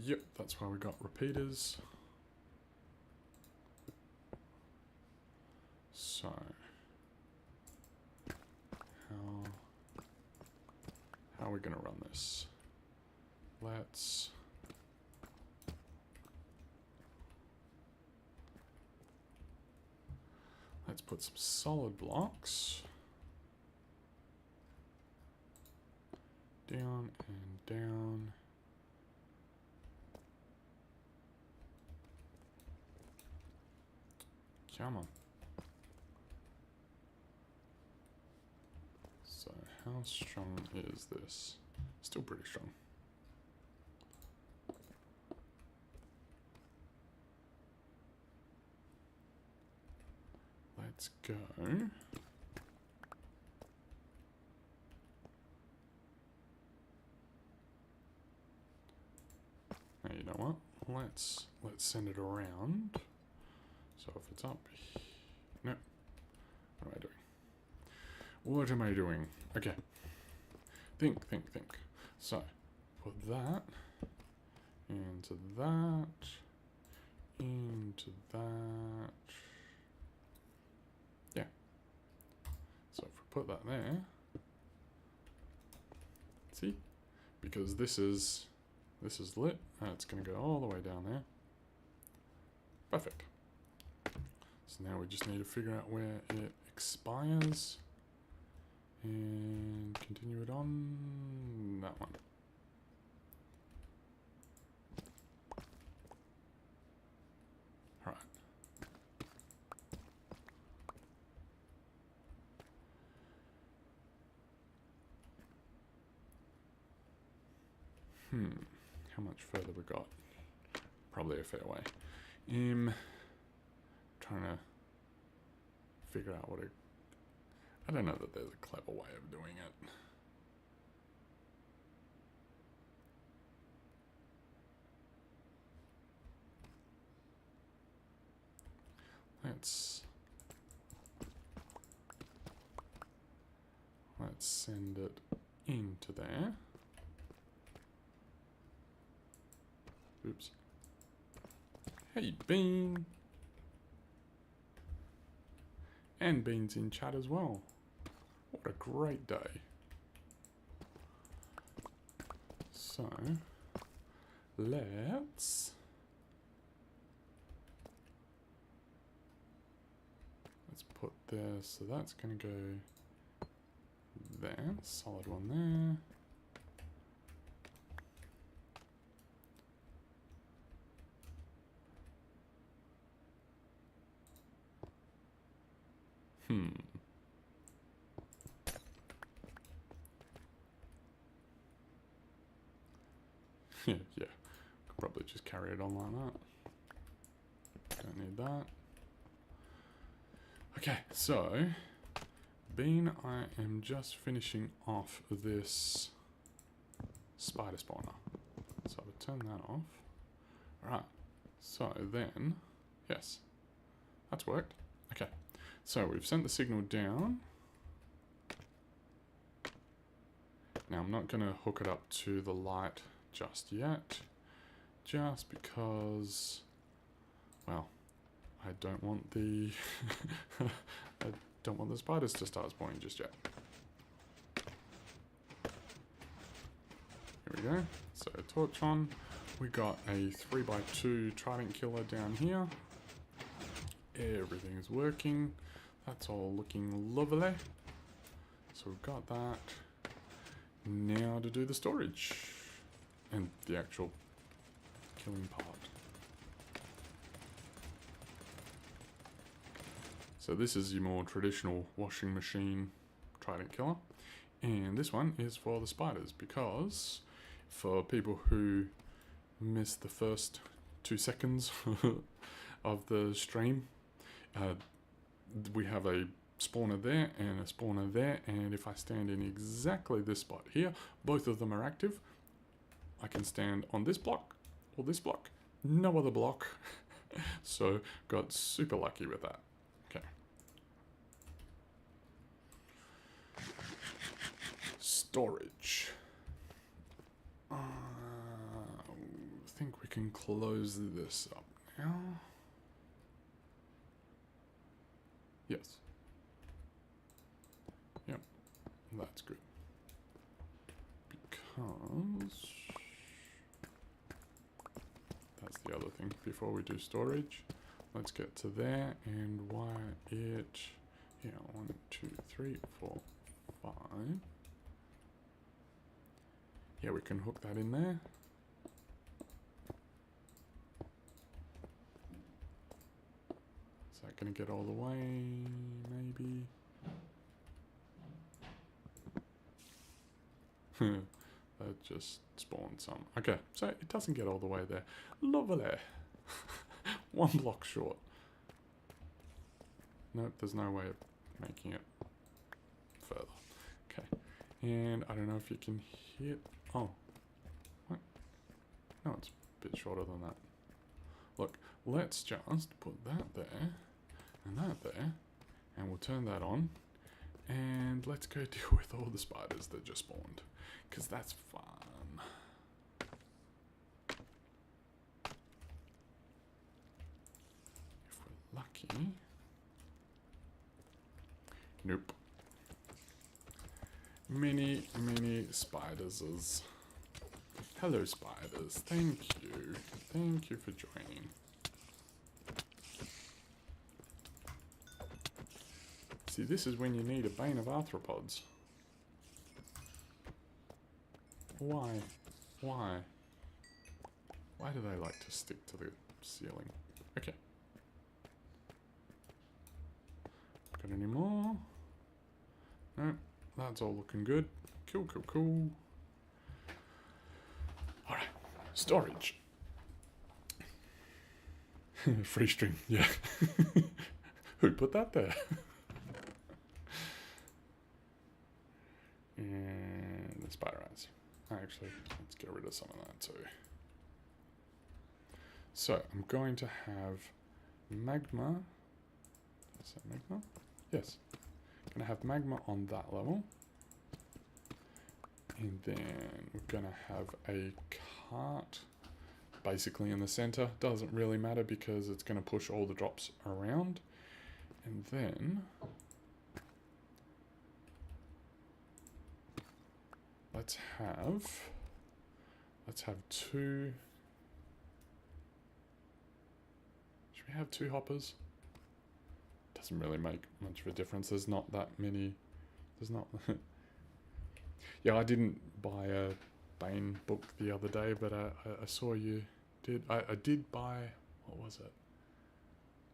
Yep, that's why we got repeaters. So, how are we going to run this? Let's put some solid blocks down and down. Come on. So how strong is this? Still pretty strong. Let's go. Now you know what? Let's send it around. So if it's up, no. What am I doing? What am I doing? Okay. Think. So put that into that, into that. Yeah. So if we put that there, see, because this is lit, and it's going to go all the way down there. Perfect. So now we just need to figure out where it expires and continue it on that one. All right. How much further we got? Probably a fair way. Trying to figure out what I don't know that there's a clever way of doing it. Let's send it into there. Oops. Hey, Bean. And Bean's in chat as well. What a great day. So, let's put there, so that's going to go there, solid one there. Yeah, could probably just carry it on like that. Don't need that. Okay, so Bean, I am just finishing off this spider spawner. So I'll turn that off. Alright, so then, yes, that's worked. Okay, so we've sent the signal down. Now I'm not going to hook it up to the light just yet, just because, well, I don't want the I don't want the spiders to start spawning just yet. Here we go. So torch on. We got a 3x2 trident killer down here. Everything is working. That's all looking lovely. So we've got that. Now to do the storage and the actual killing part. So this is your more traditional washing machine trident killer, and this one is for the spiders, because for people who missed the first 2 seconds of the stream, we have a spawner there and a spawner there, and if I stand in exactly this spot here, both of them are active. I can stand on this block or this block, no other block. So got super lucky with that. Okay. Storage. I think we can close this up now. Yes. Yep, that's good. Because that's the other thing. Before we do storage, let's get to there and wire it. Yeah, 1, 2, 3, 4, 5. Yeah, we can hook that in there. Is that going to get all the way? Maybe. That just spawned some. Okay, so it doesn't get all the way there. Lovely. 1 block short. Nope, there's no way of making it further. Okay, and I don't know if you can hit. Oh, what? No, it's a bit shorter than that. Look, let's just put that there and that there, and we'll turn that on. And let's go deal with all the spiders that just spawned, because that's fun. If we're lucky. Nope. Many spiders. Hello, spiders. Thank you. Thank you for joining. See, this is when you need a bane of arthropods. Why? Why? Why do they like to stick to the ceiling? Okay. Got any more? No, that's all looking good. Cool. Storage. Free string, yeah. Who put that there? And the spider eyes. Actually, let's get rid of some of that too. So I'm going to have magma. Is that magma? Yes. I'm going to have magma on that level. And then we're going to have a cart basically in the center. Doesn't really matter because it's going to push all the drops around. And then let's have two. Should we have two hoppers? Doesn't really make much of a difference. There's not that many. There's not. Yeah, I didn't buy a Bane book the other day, but I saw you did. I did buy, what was it?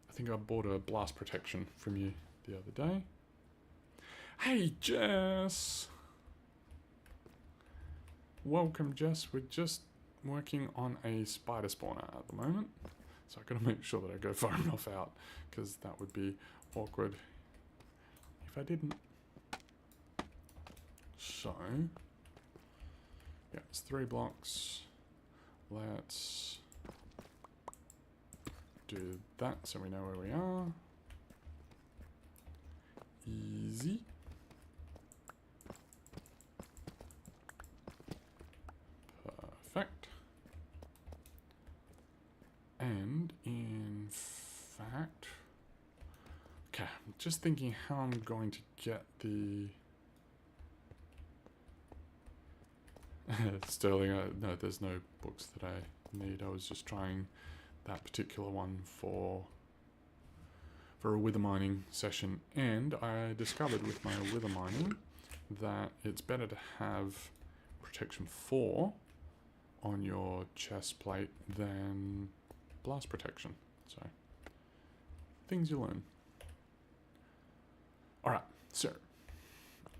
I think I bought a blast protection from you the other day. Hey, Jess! Welcome, Jess. We're just working on a spider spawner at the moment. So I've got to make sure that I go far enough out, because that would be awkward if I didn't. So, yeah, it's 3 blocks. Let's do that so we know where we are. Easy. Perfect. And in fact, okay, I'm just thinking how I'm going to get the Sterling, no, there's no books that I need. I was just trying that particular one for a wither mining session, and I discovered with my wither mining that it's better to have protection 4 on your chest plate than blast protection. So, things you learn. Alright, so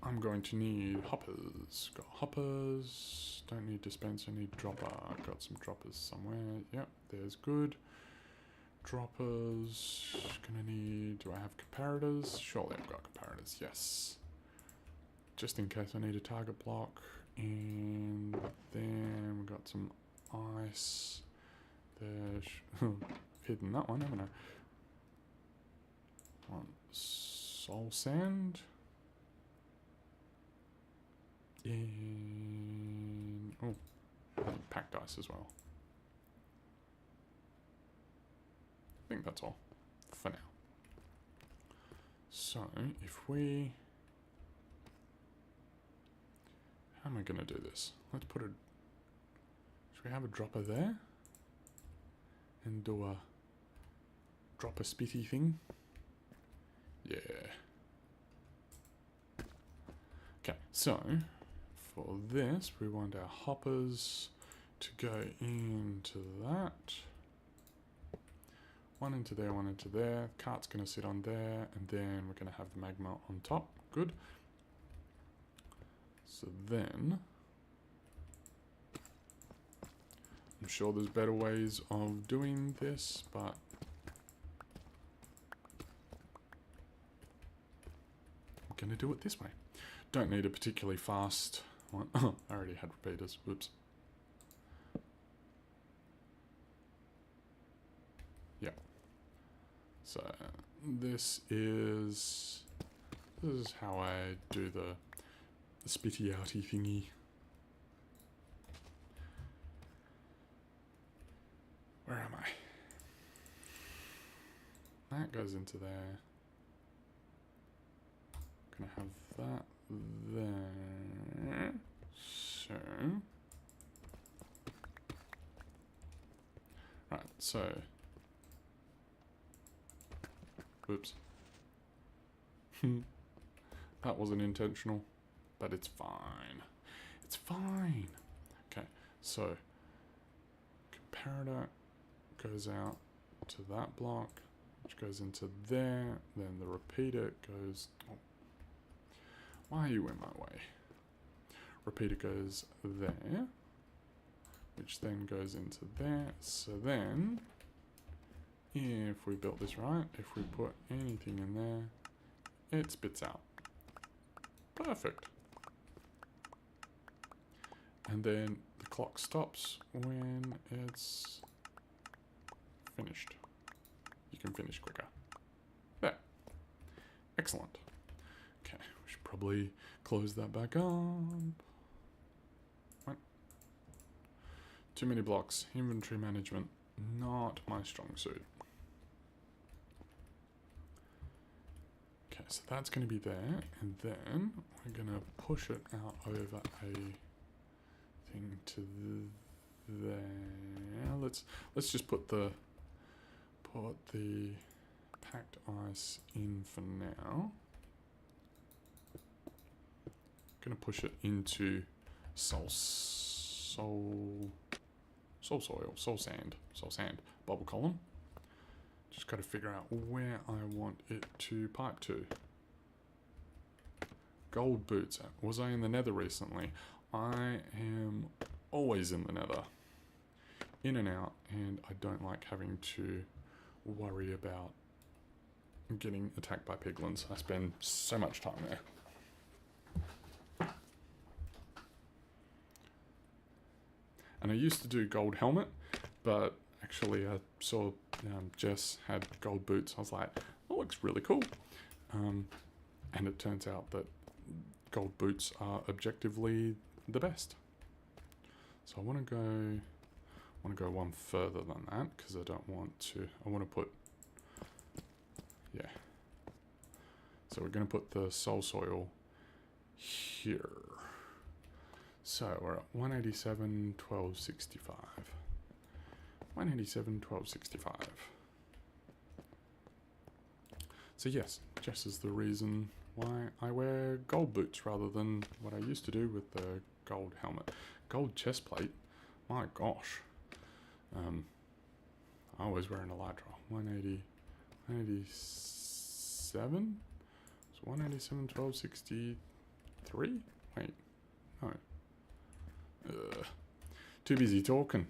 I'm going to need hoppers. Got hoppers. Don't need dispenser, need dropper. Got some droppers somewhere. Yep, there's good. Droppers. Gonna need. Do I have comparators? Surely I've got comparators, yes. Just in case I need a target block. And then we've got some ice. There's. Hidden that one, haven't I? Want soul sand. And oh, packed ice as well. I think that's all for now. So if we, how am I going to do this? Let's put a. Should we have a dropper there? And do a dropper spitty thing? Yeah. Okay, so for this, we want our hoppers to go into that. One into there, one into there. Cart's going to sit on there, and then we're going to have the magma on top. Good. So then, I'm sure there's better ways of doing this, but I'm going to do it this way. Don't need a particularly fast one. Oh, I already had repeaters. Whoops. Yeah. So this is how I do the spitty outy thingy. Where am I? That goes into there. Gonna have that there. So right, so oops. That wasn't intentional, but it's fine. It's fine. Okay, so comparator goes out to that block, which goes into there, then the repeater goes. Oh, why are you in my way? Repeater goes there, which then goes into there. So then, if we built this right, if we put anything in there, it spits out. Perfect. And then the clock stops when it's finished. You can finish quicker. There. Excellent. Okay, we should probably close that back up. What? Too many blocks. Inventory management. Not my strong suit. Okay, so that's going to be there. And then we're going to push it out over a thing to there. Let's just put the packed ice in for now. Gonna push it into soul sand bubble column. Just got to figure out where I want it to pipe to. Gold boots. Was I in the nether recently? I am always in the nether. In and out, and I don't like having to worry about getting attacked by piglins. I spend so much time there. And I used to do gold helmet, but actually I saw Jess had gold boots. I was like, that looks really cool. And it turns out that gold boots are objectively the best. So I want to go one further than that, because I don't want to, I want to put, yeah. So we're going to put the soul soil here. So we're at 187, 1265. 187, 1265. So yes, Jess is the reason why I wear gold boots rather than what I used to do with the gold helmet. Gold chest plate, my gosh. I was wearing a Elytra. 187? So 187, 1263? Wait, no. Too busy talking.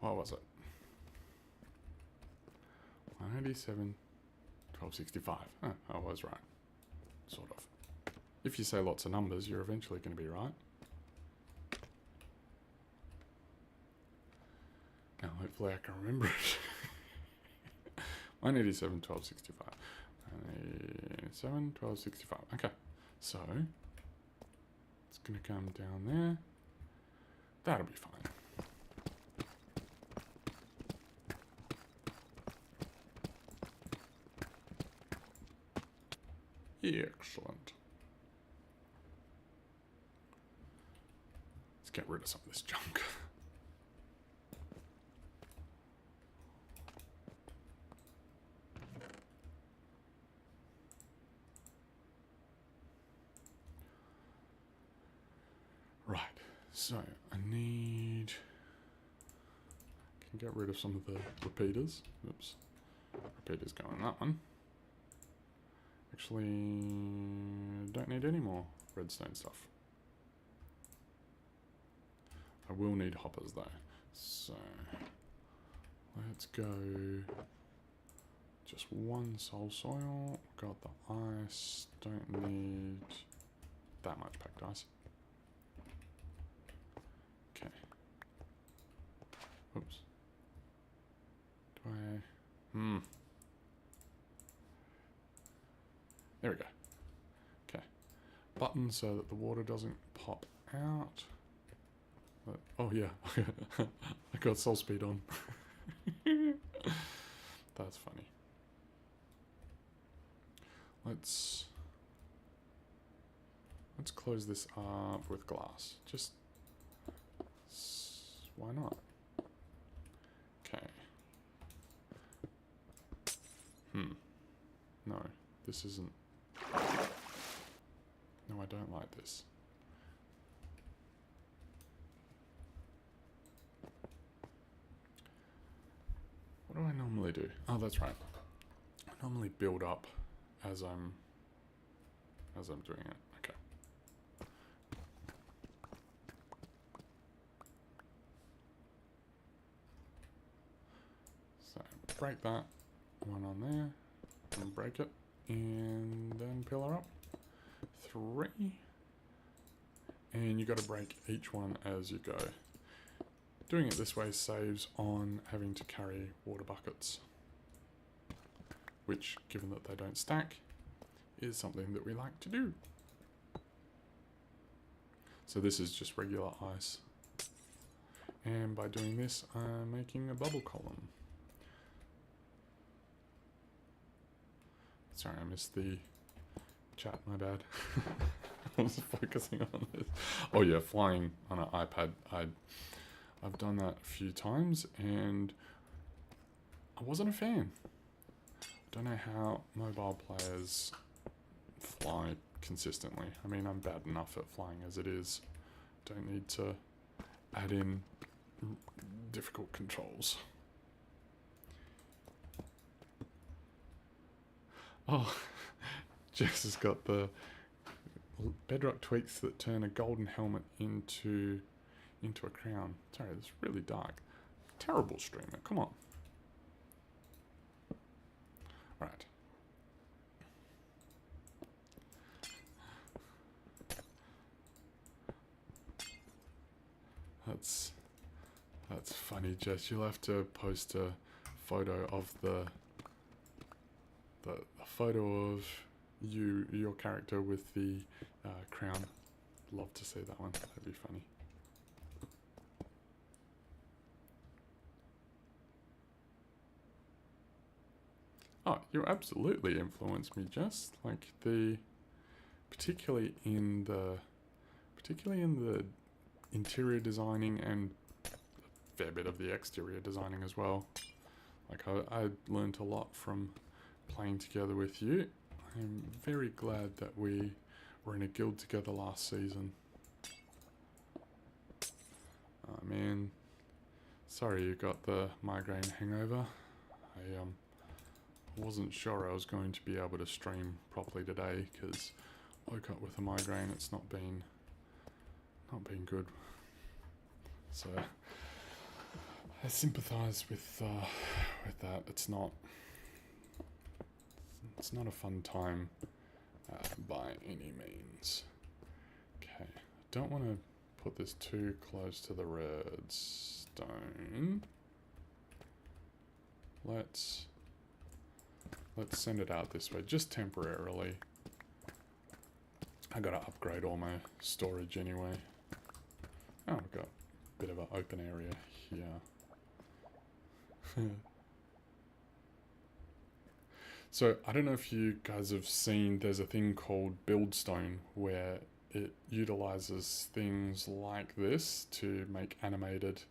What was it? 187, 1265. Oh, I was right. Sort of. If you say lots of numbers, you're eventually going to be right. Now, hopefully I can remember it. 187, 1265. 187, 1265. Okay, so it's going to come down there. That'll be fine. Excellent. Let's get rid of some of this junk. Right, so I need, can get rid of some of the repeaters. Oops, repeaters go in that one. Actually, don't need any more redstone stuff. I will need hoppers though. So let's go just one soul soil. Got the ice. Don't need that much packed ice. Okay. Oops. Do I? There we go. Okay. Button so that the water doesn't pop out. But, oh yeah, I got soul speed on. That's funny. Let's close this up with glass. Just why not? Okay. No, this isn't. No, I don't like this. What do I normally do? Oh, that's right. I normally build up as I'm doing it. Okay. So break that one on there, and break it, and then pillar up. 3. And you got to break each one as you go. Doing it this way saves on having to carry water buckets, which, given that they don't stack, is something that we like to do. So this is just regular ice. And by doing this, I'm making a bubble column. Sorry, I missed the chat, my bad. I was focusing on this. Oh yeah, flying on an iPad. I've done that a few times and I wasn't a fan. Don't know how mobile players fly consistently. I mean, I'm bad enough at flying as it is. Don't need to add in difficult controls. Oh, Jess has got the Bedrock tweaks that turn a golden helmet into a crown. Sorry, it's really dark. Terrible streamer, come on. Right. That's funny, Jess. You'll have to post a photo of the photo of your character with the crown. Love to see that one. That'd be funny. Oh, you absolutely influenced me, Jess. Like particularly in the interior designing and a fair bit of the exterior designing as well. Like I learned a lot from playing together with you. I'm very glad that we were in a guild together last season. Oh man, sorry you got the migraine hangover. I wasn't sure I was going to be able to stream properly today because I woke up with a migraine. It's not been good. So I sympathise with that. It's not a fun time by any means. Okay, I don't want to put this too close to the redstone. Let's send it out this way, just temporarily. I gotta upgrade all my storage anyway. Oh, I've got a bit of an open area here. So, I don't know if you guys have seen, there's a thing called Buildstone where it utilizes things like this to make animated.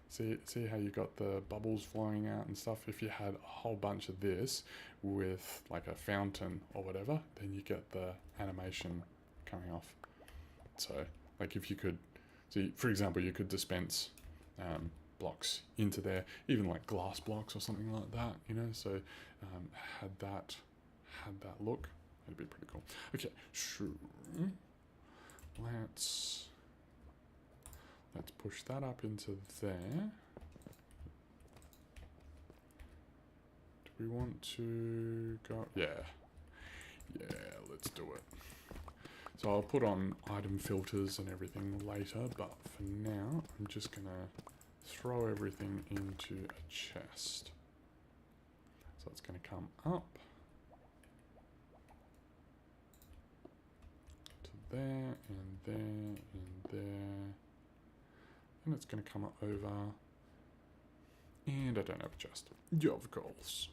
See how you got the bubbles flowing out and stuff? If you had a whole bunch of this with like a fountain or whatever, then you get the animation coming off. So, like if you could, for example, you could dispense blocks into there, even like glass blocks or something like that, you know, so had that look, that'd be pretty cool. Okay, sure. Let's push that up into there. Do we want to go? Yeah, let's do it. So I'll put on item filters and everything later, but for now, I'm just gonna throw everything into a chest. So it's gonna come up to there, and there, and there. And it's going to come over, and I don't have a chest. Yeah, of course.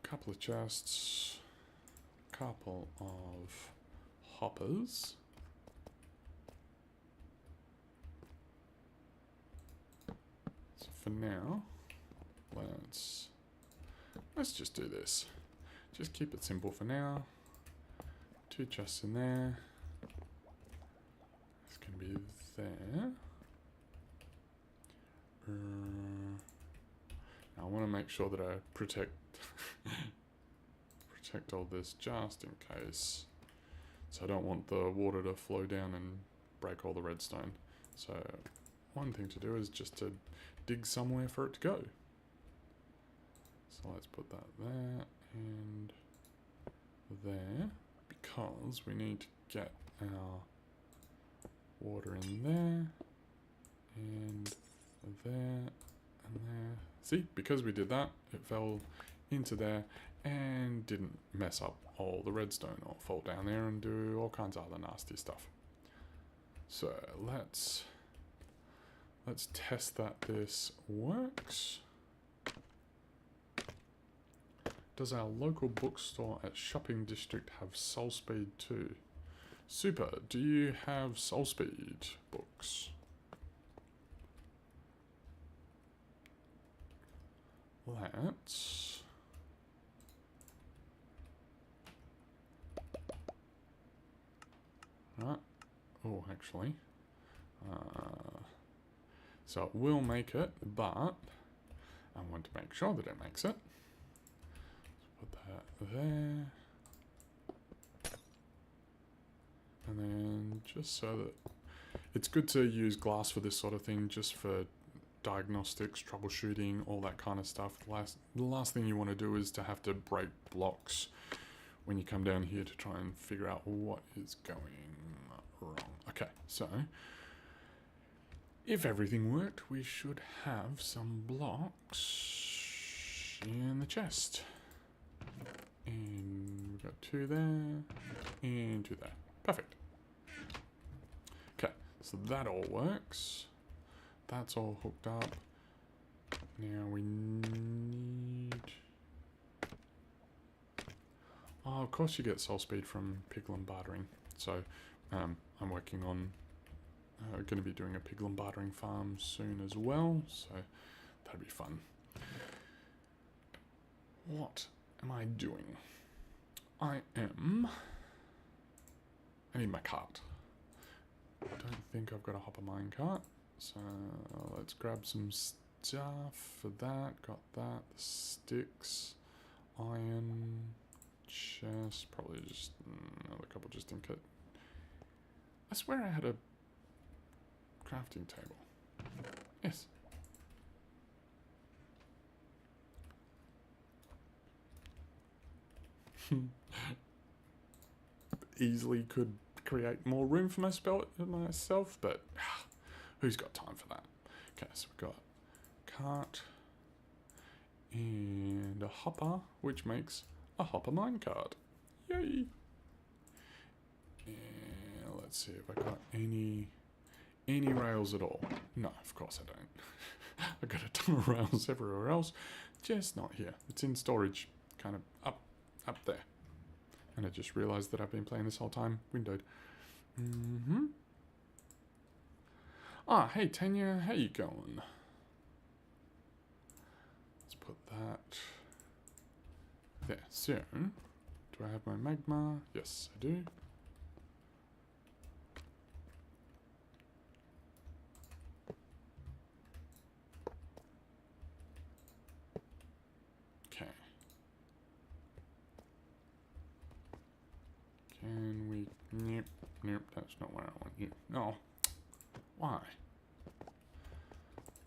Couple of chests, couple of hoppers. So for now, let's just do this. Just keep it simple for now. 2 chests in there. It's going to be there. Now I want to make sure that I protect all this just in case. So I don't want the water to flow down and break all the redstone. So one thing to do is just to dig somewhere for it to go. So let's put that there and there, because we need to get our water in there and there and there. See, because we did that, it fell into there and didn't mess up all the redstone or fall down there and do all kinds of other nasty stuff. So let's test that this works. Does our local bookstore at Shopping District have Soul Speed too? Super, do you have Soul Speed books? Let's... Right. Oh, actually. So it will make it, but I want to make sure that it makes it. Put that there. And then just so that... It's good to use glass for this sort of thing, just for diagnostics, troubleshooting, all that kind of stuff. The last thing you want to do is to have to break blocks when you come down here to try and figure out what is going wrong. Okay, so if everything worked, we should have some blocks in the chest. And we've got 2 there, and 2 there. Perfect. Okay, so that all works. That's all hooked up. Now we need... Oh, of course you get soul speed from piglin bartering. So I'm working on going to be doing a piglin bartering farm soon as well. So that'd be fun. What am I doing? I need my cart. I don't think I've got a hopper mine cart. So let's grab some stuff for that. Got that. The sticks, iron, chest, probably just another couple just in case. I swear I had a crafting table. Yes. Easily could create more room for myself, but who's got time for that? Okay, so we've got cart and a hopper, which makes a hopper minecart. Yay! And let's see if I got any rails at all. No, of course I don't. I got a ton of rails everywhere else, just not here. It's in storage, kind of up there. And I just realized that I've been playing this whole time windowed. Ah, hey Tanya, how you going? Let's put that there. So, do I have my magma? Yes, I do. Okay. Can we... Nope, that's not where I want you. No. Why?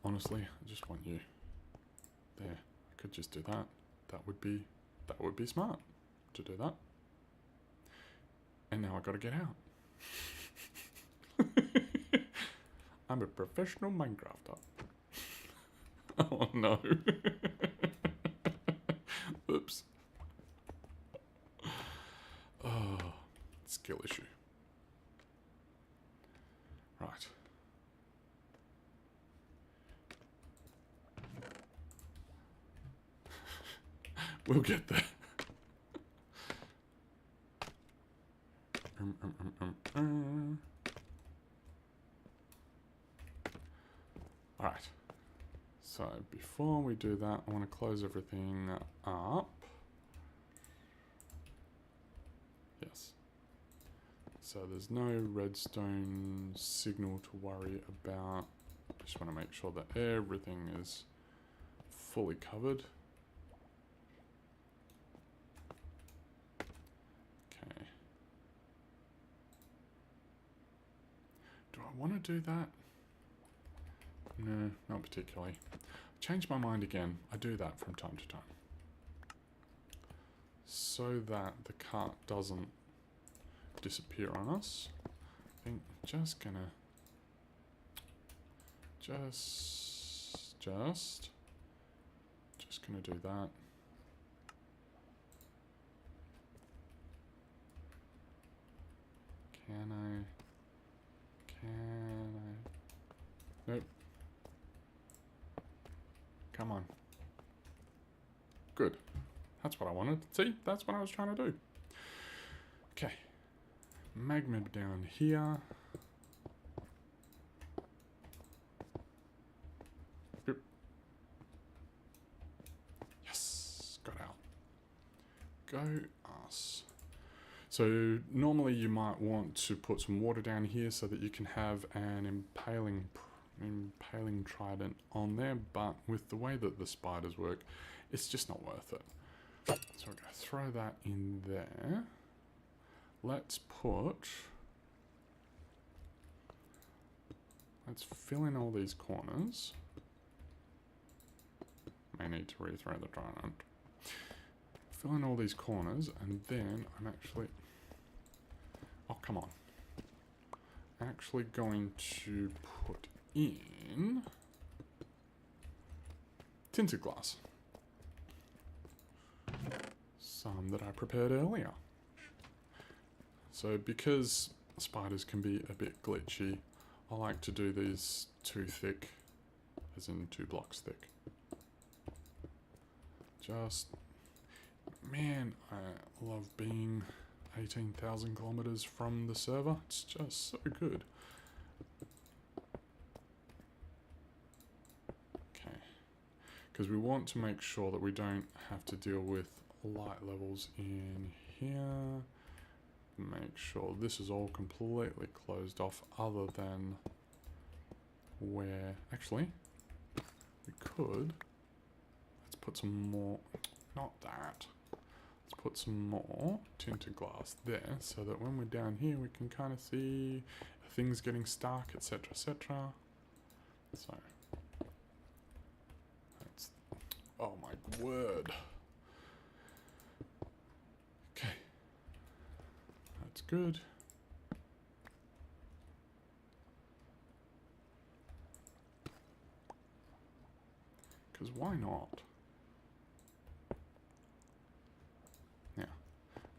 Honestly, I just want you. There. I could just do that. That would be smart to do that. And now I gotta get out. I'm a professional Minecrafter. Oh no. Oops. Oh, skill issue. Right. We'll get there. Alright. So before we do that, I want to close everything up. Yes. So there's no redstone signal to worry about. I just want to make sure that everything is fully covered. Okay. Do I want to do that? No, not particularly. Changed my mind again. I do that from time to time. So that the cart doesn't disappear on us. I think just gonna just gonna do that. Can I? Nope. Come on. Good. That's what I wanted. See? That's what I was trying to do. Okay. Magma down here. Yep. Yes. Got out. Go us. So normally you might want to put some water down here so that you can have an impaling trident on there, but with the way that the spiders work, it's just not worth it. So we're going to throw that in there. Let's fill in all these corners. May need to rethrow the trident. Fill in all these corners, and then I'm actually... Oh, come on. Actually going to put in tinted glass. Some that I prepared earlier. So because spiders can be a bit glitchy, I like to do these 2 thick, as in 2 blocks thick. Just, man, I love being 18,000 kilometers from the server. It's just so good. Okay, because we want to make sure that we don't have to deal with light levels in here. Make sure this is all completely closed off, other than where, actually, we could, let's put some more, not that. Put some more tinted glass there so that when we're down here we can kind of see things getting stuck, etc, etc. So that's, oh my word. Okay, that's good. Because why not?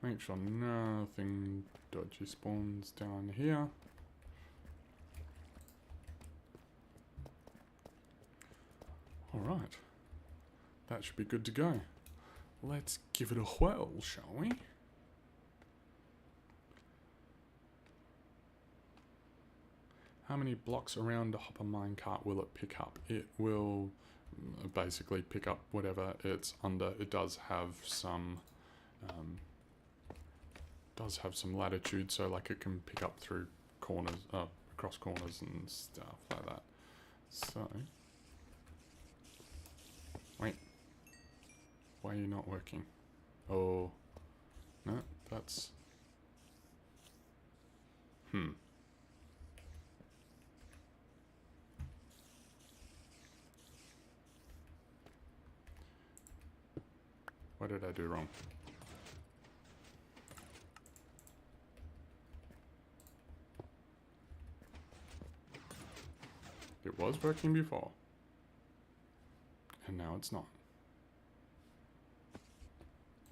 Make sure nothing dodgy spawns down here. Alright. That should be good to go. Let's give it a whirl, shall we? How many blocks around a hopper minecart will it pick up? It will basically pick up whatever it's under. It does have some... latitude, so like it can pick up through corners, across corners and stuff like that. So, wait, why are you not working? Oh, no, that's, what did I do wrong? It was working before, and now it's not.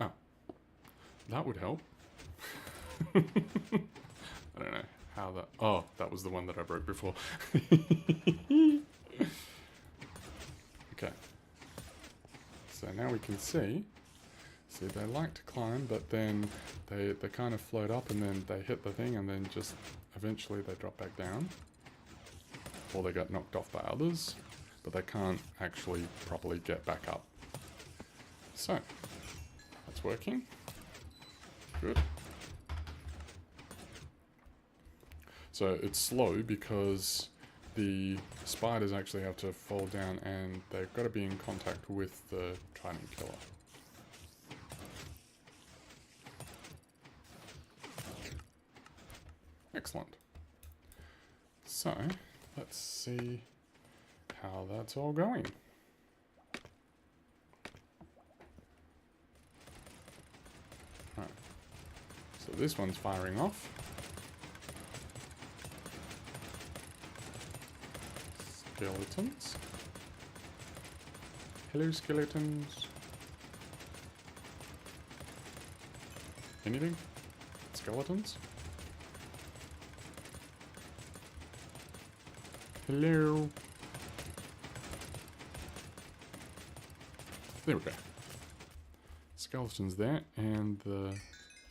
Oh, that would help. I don't know how that... Oh, that was the one that I broke before. Okay. So now we can see they like to climb, but then they kind of float up and then they hit the thing and then just eventually they drop back down. Or they get knocked off by others, but they can't actually properly get back up. So, that's working. Good. So it's slow because the spiders actually have to fall down and they've got to be in contact with the trident killer. Excellent. So, let's see how that's all going. Right. So this one's firing off. Skeletons. Hello, skeletons. Anything? Skeletons? Hello. There we go. Skeletons there, and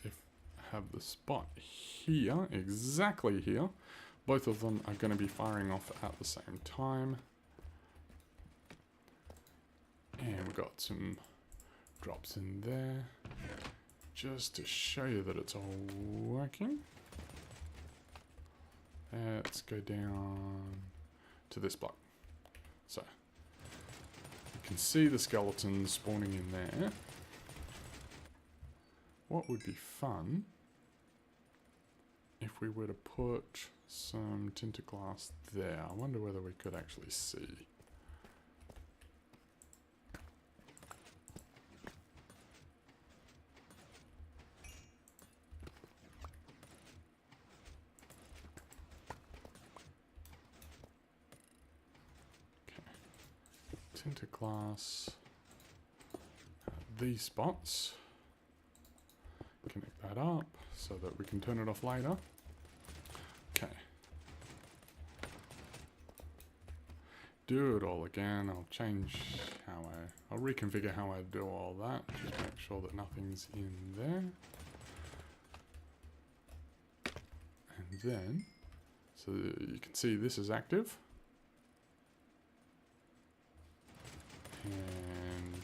if I have the spot here, exactly here, both of them are going to be firing off at the same time. And we've got some drops in there, just to show you that it's all working. Let's go down to this block. So, you can see the skeletons spawning in there. What would be fun if we were to put some tinted glass there? I wonder whether we could actually see. Tinted glass, these spots, connect that up so that we can turn it off later. Okay, do it all again. I'll change how I'll reconfigure how I do all that, just make sure that nothing's in there. And then, so you can see this is active. And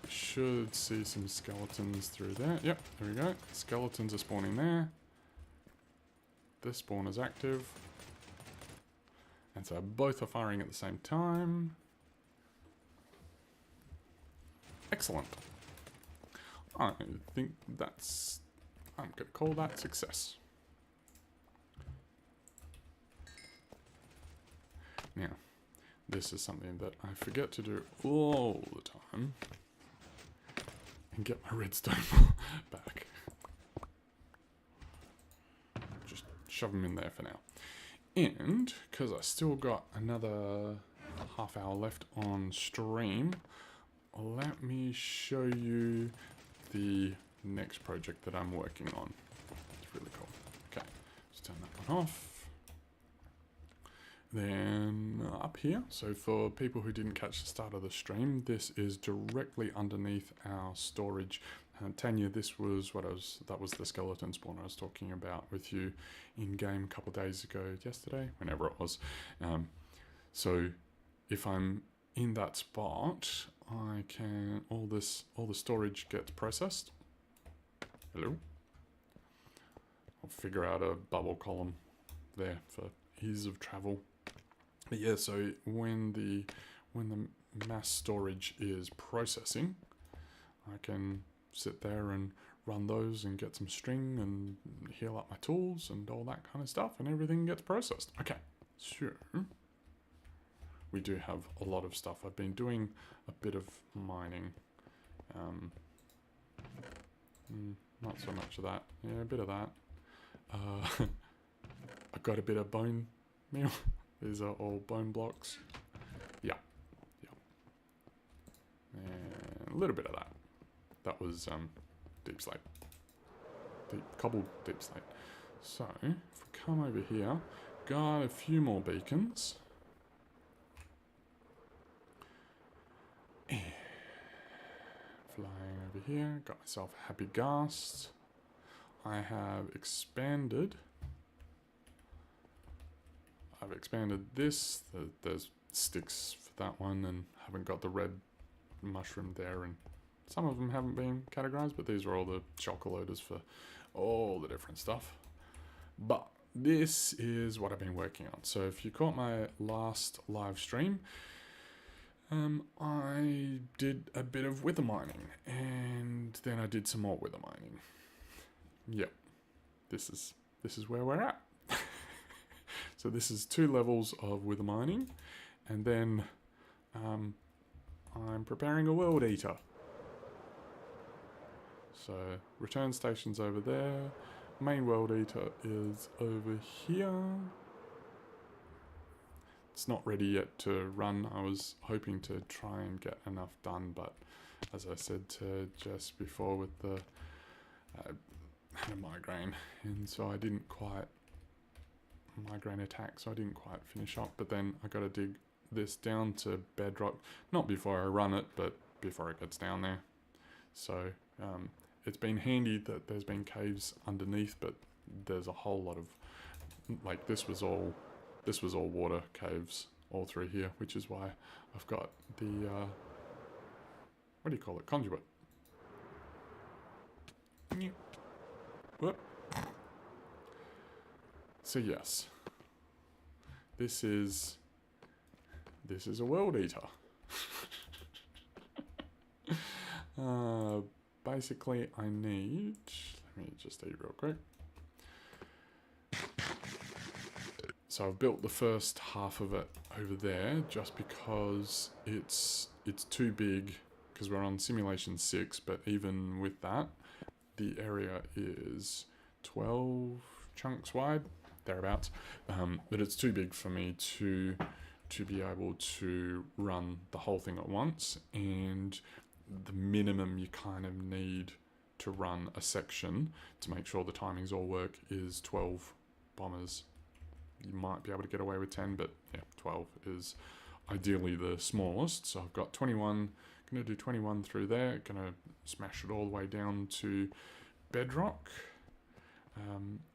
should see some skeletons through there. Yep, there we go. Skeletons are spawning there. This spawn is active. And so both are firing at the same time. Excellent. I think that's... I'm going to call that success. Now, this is something that I forget to do all the time. And get my redstone back. Just shove them in there for now. And, because I still got another half hour left on stream, let me show you the next project that I'm working on. It's really cool. Okay, let's turn that one off. Then up here, so for people who didn't catch the start of the stream, this is directly underneath our storage. Tanya, this was that was the skeleton spawn I was talking about with you in game a couple of days ago, yesterday, whenever it was. So if I'm in that spot, I can all the storage gets processed. Hello. I'll figure out a bubble column there for ease of travel. But yeah, so when the mass storage is processing, I can sit there and run those and get some string and heal up my tools and all that kind of stuff, and everything gets processed. Okay, so we do have a lot of stuff. I've been doing a bit of mining. Not so much of that. Yeah, a bit of that. I got a bit of bone meal. These are all bone blocks. Yeah. And a little bit of that. That was deep slate. Cobbled deep slate. So, if we come over here, got a few more beacons. And flying over here, got myself a happy ghast. I have expanded. I've expanded this. There's sticks for that one, and haven't got the red mushroom there, and some of them haven't been categorized, but these are all the chocolators for all the different stuff. But this is what I've been working on. So if you caught my last live stream, I did a bit of wither mining, and then I did some more wither mining. Yep, this is where we're at. So this is 2 levels of wither mining, And then I'm preparing a world eater. So return station's over there. Main world eater is over here. It's not ready yet to run. I was hoping to try and get enough done, but as I said to Jess before with the I had a migraine, and so I didn't quite migraine attack, so I didn't quite finish up. But then I got to dig this down to bedrock, not before I run it, but before it gets down there. So it's been handy that there's been caves underneath, but there's a whole lot of, like, this was all water caves all through here, which is why I've got the what do you call it, conduit. Whoop. So yes, this is a world eater. Basically I need, let me just eat real quick. So I've built the first half of it over there just because it's too big, because we're on simulation 6, but even with that, the area is 12 chunks wide, thereabouts, but it's too big for me to be able to run the whole thing at once, and the minimum you kind of need to run a section to make sure the timings all work is 12 bombers. You might be able to get away with 10, but yeah, 12 is ideally the smallest. So I've got 21, going to do 21 through there, going to smash it all the way down to bedrock,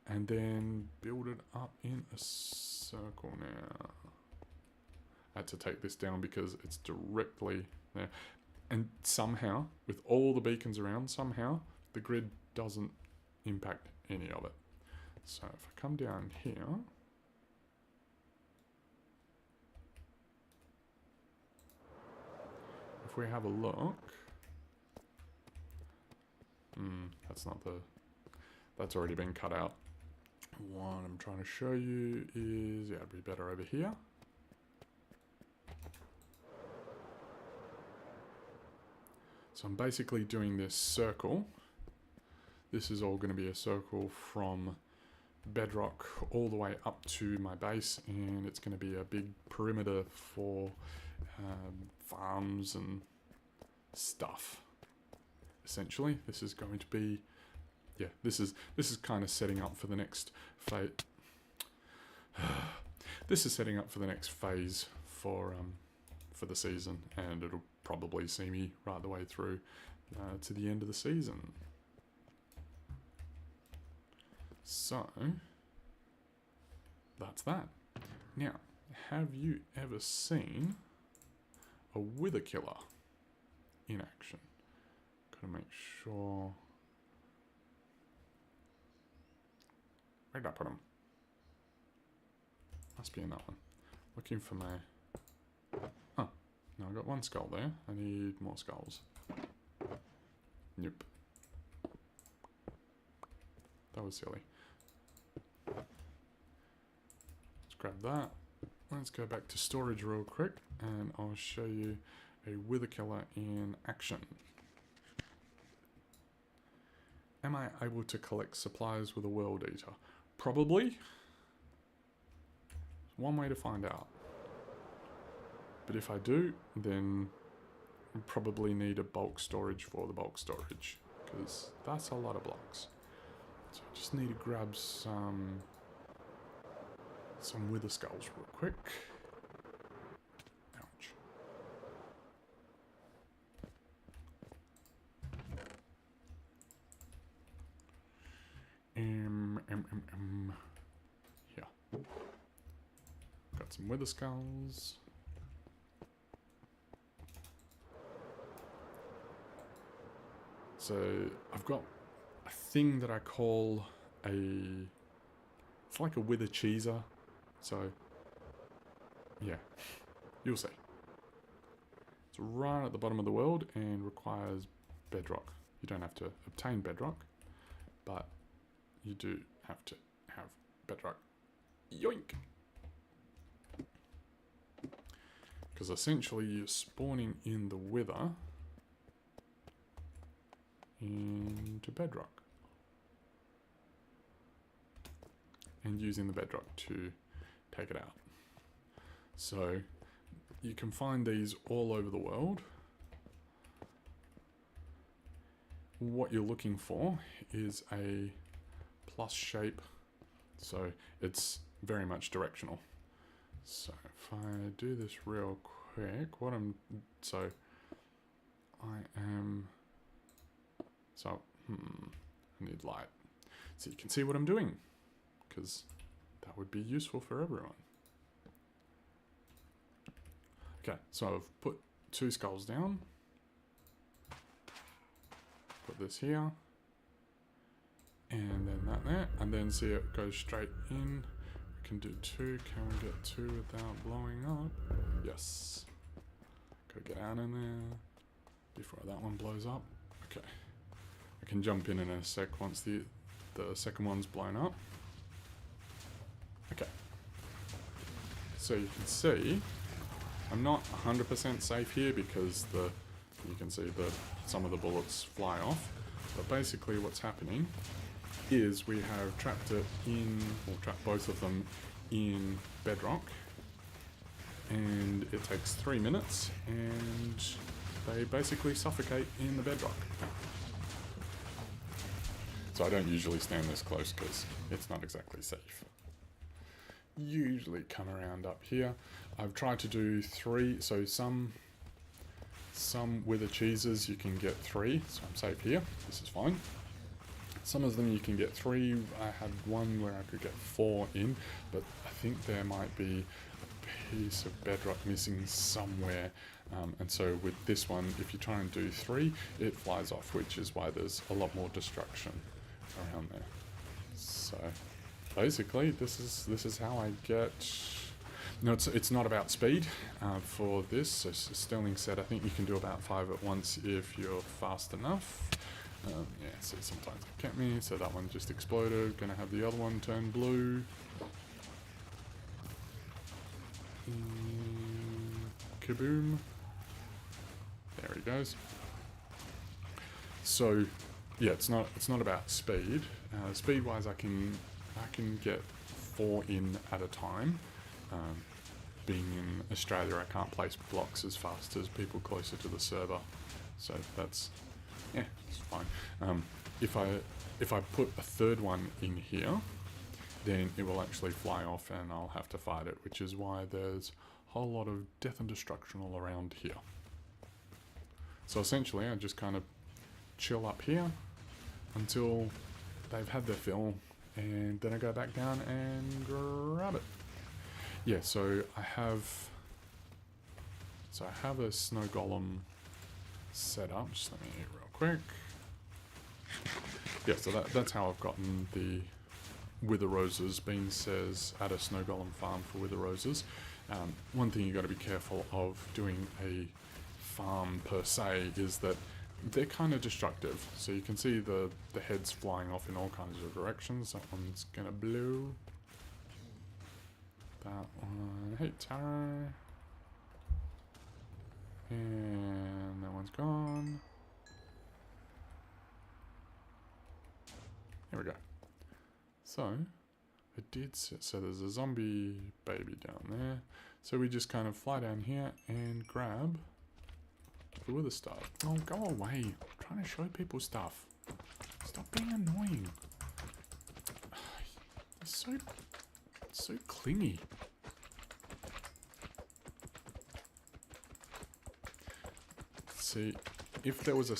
and then build it up in a circle now. I had to take this down because it's directly there. And somehow, with all the beacons around, somehow the grid doesn't impact any of it. So if I come down here, if we have a look, that's already been cut out. What I'm trying to show you is, yeah, it'd be better over here. So I'm basically doing this circle. This is all going to be a circle from bedrock all the way up to my base, and it's going to be a big perimeter for farms and stuff. Essentially, this is going to be, yeah, this is kind of setting up for the next phase. This is setting up for the next phase for the season, and it'll probably see me right the way through to the end of the season. So that's that. Now, have you ever seen a wither killer in action? Gotta make sure. Where did I put him? Must be in that one. Looking for my. Oh, no, I got one skull there. I need more skulls. Nope. That was silly. Let's grab that. Let's go back to storage real quick, and I'll show you a wither killer in action. Am I able to collect supplies with a world eater? Probably. There's one way to find out. But if I do, then I probably need a bulk storage for the bulk storage, because that's a lot of blocks. So I just need to grab some wither skulls real quick. Ouch. Here. Got some wither skulls. So I've got a thing that I call it's like a wither cheeser. So yeah, you'll see. It's right at the bottom of the world and requires bedrock. You don't have to obtain bedrock, but you do have to have bedrock. Yoink! Because essentially you're spawning in the wither into bedrock. And using the bedrock to take it out. So you can find these all over the world. What you're looking for is a plus shape, so it's very much directional. So if I do this real quick, I need light so you can see what I'm doing, because that would be useful for everyone. Okay, so I've put 2 skulls down. Put this here. And then that there. And then see it goes straight in. We can do 2. Can we get 2 without blowing up? Yes. Gotta get out in there before that one blows up. Okay. I can jump in a sec once the second one's blown up. Okay. So you can see I'm not 100% safe here because you can see that some of the bullets fly off. But basically what's happening is we have trapped it in, or trapped both of them in bedrock. And it takes 3 minutes and they basically suffocate in the bedrock. So I don't usually stand this close because it's not exactly safe. Usually come around up here. I've tried to do 3, so some wither cheeses you can get 3, so I'm safe here. This is fine. Some of them you can get 3. I had one where I could get 4 in, but I think there might be a piece of bedrock missing somewhere. And so with this one, if you try and do 3, it flies off, which is why there's a lot more destruction around there. So basically, this is how I get. No, it's not about speed for this. So Sterling said I think you can do about 5 at once if you're fast enough. Yeah, so sometimes it kept me. So that one just exploded. Gonna have the other one turn blue. Kaboom! There he goes. So yeah, it's not about speed. Speed-wise, I can get 4 in at a time. Being in Australia, I can't place blocks as fast as people closer to the server, so that's it's fine. If I put a 3rd one in here, then it will actually fly off and I'll have to fight it, which is why there's a whole lot of death and destruction all around here. So essentially, I just kind of chill up here until they've had their fill, and then I go back down and grab it. Yeah, so I have a snow golem set up. Just let me eat real quick. Yeah, so that's how I've gotten the wither roses. Bean says add a snow golem farm for wither roses. One thing you got to be careful of doing a farm per se is that they're kind of destructive. So you can see the heads flying off in all kinds of directions. That one's gonna blow. That one, hey Tara. And that one's gone. Here we go. So, I did sit, so there's a zombie baby down there. So we just kind of fly down here and grab the wither stuff. Oh, go away. I'm trying to show people stuff. Stop being annoying. It's so clingy. See, if there was a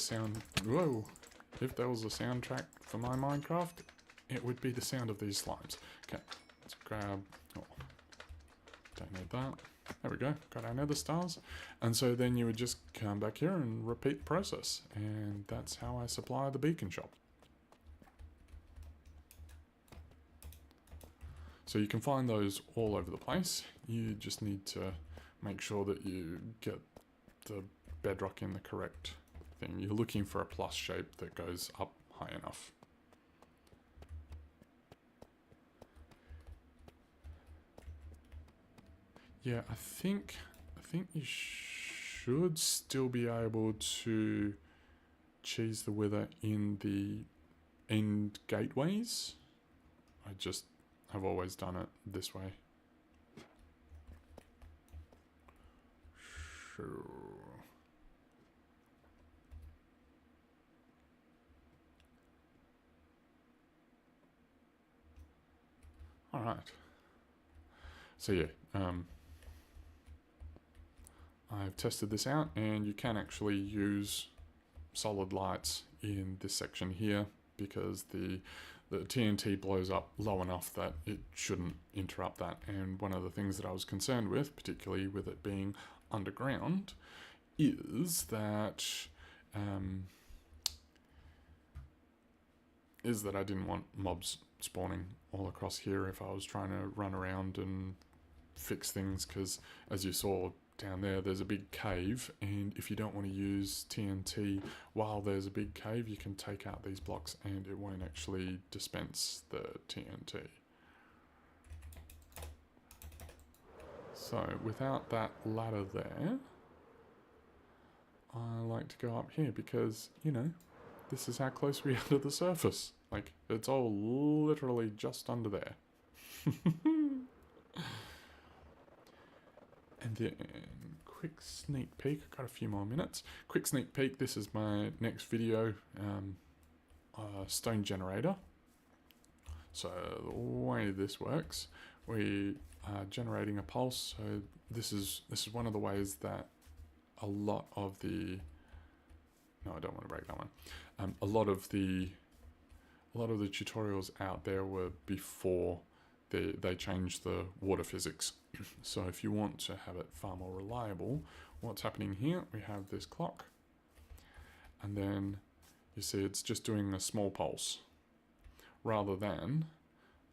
if there was a soundtrack for my Minecraft, it would be the sound of these slimes. Okay, let's grab, don't need that. There we go, got our nether stars. And so then you would just come back here and repeat the process. And that's how I supply the beacon shop. So you can find those all over the place. You just need to make sure that you get the bedrock in the correct thing. You're looking for a plus shape that goes up high enough. Yeah, I think think you should still be able to cheese the wither in the end gateways. I just have always done it this way. Sure. All right. So yeah, I've tested this out, and you can actually use solid lights in this section here because the TNT blows up low enough that it shouldn't interrupt that. And one of the things that I was concerned with, particularly with it being underground, is that I didn't want mobs spawning all across here if I was trying to run around and fix things, because as you saw down there's a big cave, and if you don't want to use TNT while there's a big cave, you can take out these blocks and it won't actually dispense the TNT. So without that ladder there, I like to go up here because, you know, this is how close we are to the surface. Like, it's all literally just under there. And then, quick sneak peek, I've got a few more minutes. Quick sneak peek, this is my next video, stone generator. So the way this works, we are generating a pulse. So this is one of the ways that a lot of the, no, I don't want to break that one. A lot of the tutorials out there were before they changed the water physics. So if you want to have it far more reliable, what's happening here, we have this clock, and then you see it's just doing a small pulse rather than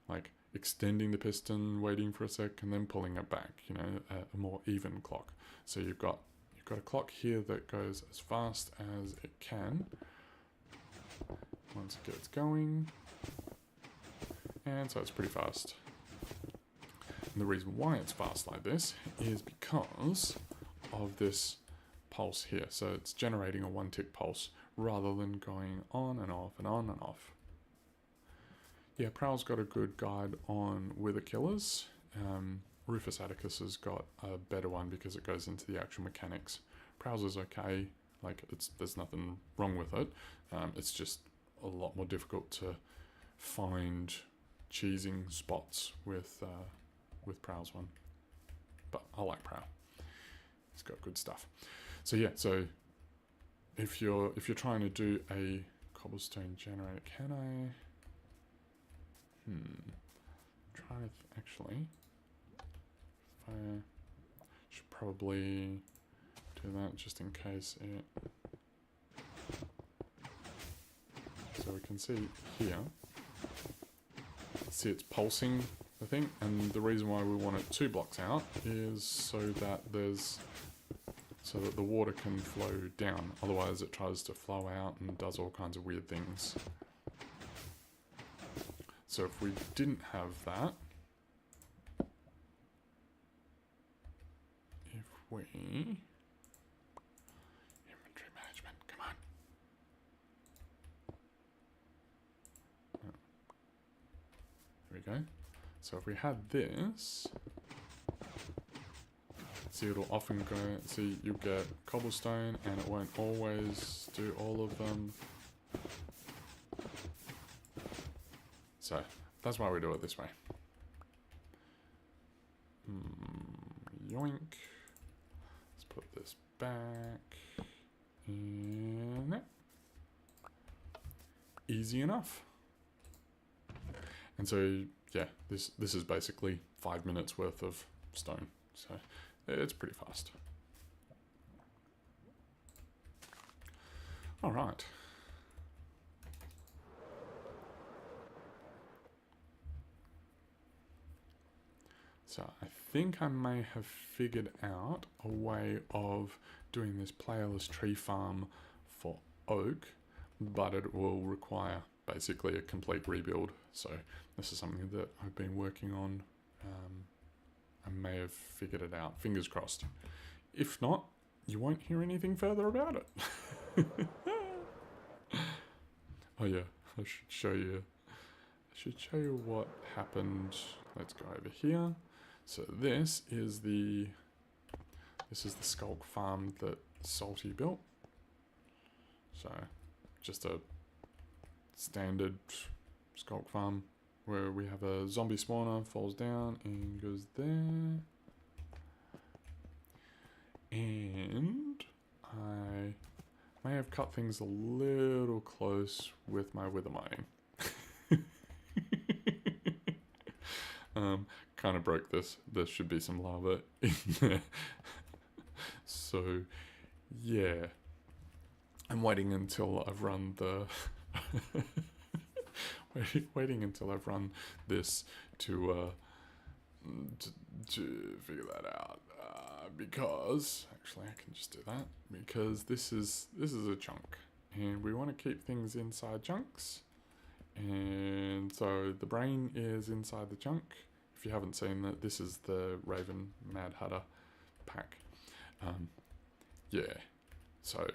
like extending the piston, waiting for a sec, and then pulling it back, you know, a more even clock. So you've got a clock here that goes as fast as it can once it gets going, and so it's pretty fast. And the reason why it's fast like this is because of this pulse here. So it's generating a one tick pulse rather than going on and off and on and off. Yeah, Prowl's got a good guide on wither killers. Rufus Atticus has got a better one because it goes into the actual mechanics. Prowl's is okay, like there's nothing wrong with it. It's just a lot more difficult to find cheesing spots with Prowl's one. But I like Prowl. It's got good stuff. So yeah, so if you're trying to do a cobblestone generator, can I try to actually, if I should probably do that just in case it, so we can see here, see it's pulsing the thing, and the reason why we want it 2 blocks out is so that the water can flow down. Otherwise it tries to flow out and does all kinds of weird things. So if we didn't have that, if we, inventory management, come on. There we go. So if we had this, see, it'll often go, see, you'll get cobblestone and it won't always do all of them. So that's why we do it this way. Yoink. Let's put this back in there. Easy enough. And so yeah, this is basically 5 minutes worth of stone. So it's pretty fast. All right. So I think I may have figured out a way of doing this playerless tree farm for oak, but it will require basically a complete rebuild. So this is something that I've been working on. I may have figured it out, fingers crossed. If not, you won't hear anything further about it. Oh yeah, I should show you what happened. Let's go over here. So this is the skulk farm that Salty built. So just a standard skulk farm where we have a zombie spawner, falls down and goes there. And I may have cut things a little close with my wither mining. Kind of broke this. There should be some lava in there. So, yeah. I'm waiting until I've run the... waiting until I've run this to figure that out. Because... Actually, I can just do that. Because this is a chunk. And we want to keep things inside chunks. And so the brain is inside the chunk. If you haven't seen that, this is the Raven Mad Hatter pack. Yeah, so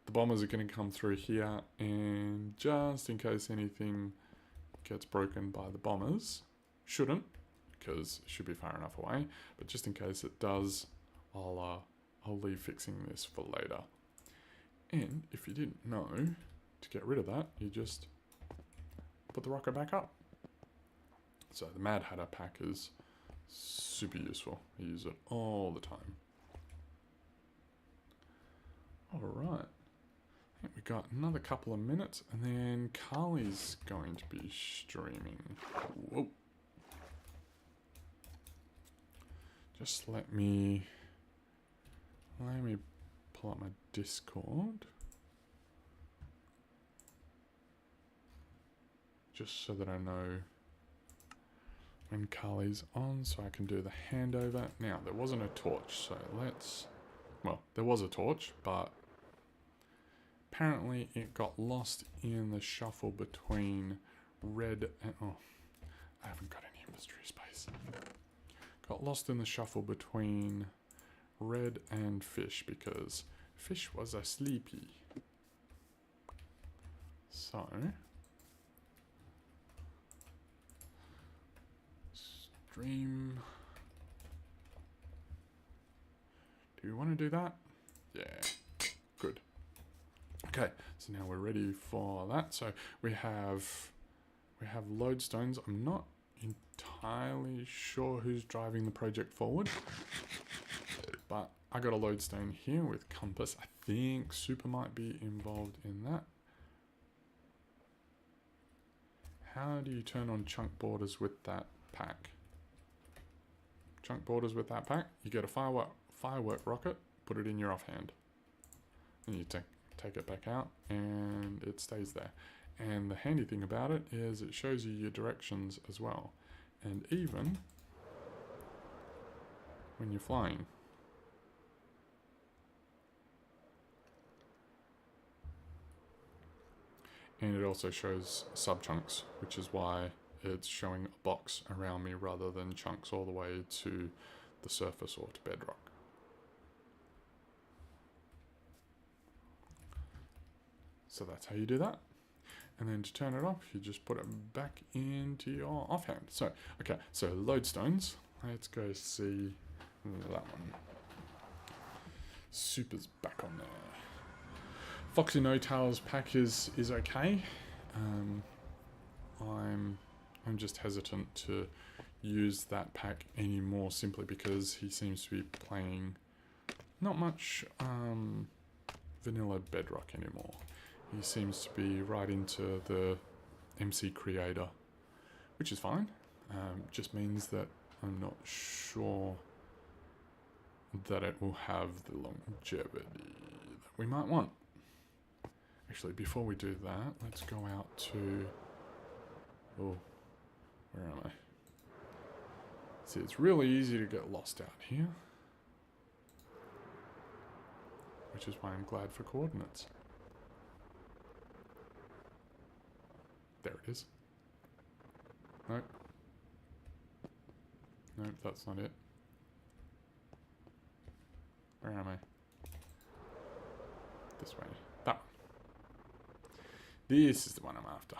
the bombers are going to come through here, and just in case anything gets broken by the bombers, shouldn't, because it should be far enough away, but just in case it does, I'll leave fixing this for later. And if you didn't know, to get rid of that, you just put the rocket back up. So the Mad Hatter pack is super useful. I use it all the time. Alright. I think we got another couple of minutes and then Carly's going to be streaming. Whoa. Just let me pull up my Discord. Just so that I know when Carly's on, so I can do the handover. Now, there wasn't a torch, so well, there was a torch, but apparently it got lost in the shuffle between red and, oh, I haven't got any inventory space. Got lost in the shuffle between red and fish because fish was a sleepy. So, stream. Do you want to do that? Yeah, good. Okay, so now we're ready for that. So we have lodestones. I'm not entirely sure who's driving the project forward, but I got a lodestone here with compass. I think Super might be involved in that. How do you turn on chunk borders with that pack? Chunk borders with that pack, you get a firework rocket, put it in your offhand. And you take it back out and it stays there. And the handy thing about it is it shows you your directions as well. And even when you're flying. And it also shows sub-chunks, which is why it's showing a box around me rather than chunks all the way to the surface or to bedrock. So that's how you do that. And then to turn it off, you just put it back into your offhand. So, okay, so lodestones. Let's go see that one. Super's back on there. Foxy No Tails pack is okay. I'm just hesitant to use that pack anymore simply because he seems to be playing not much vanilla Bedrock anymore. He seems to be right into the MC Creator, which is fine. Just means that I'm not sure that it will have the longevity that we might want. Actually, before we do that, let's go out to... Oh, where am I? See, it's really easy to get lost out here. Which is why I'm glad for coordinates. There it is. Nope. Nope, that's not it. Where am I? This way. That one. This is the one I'm after.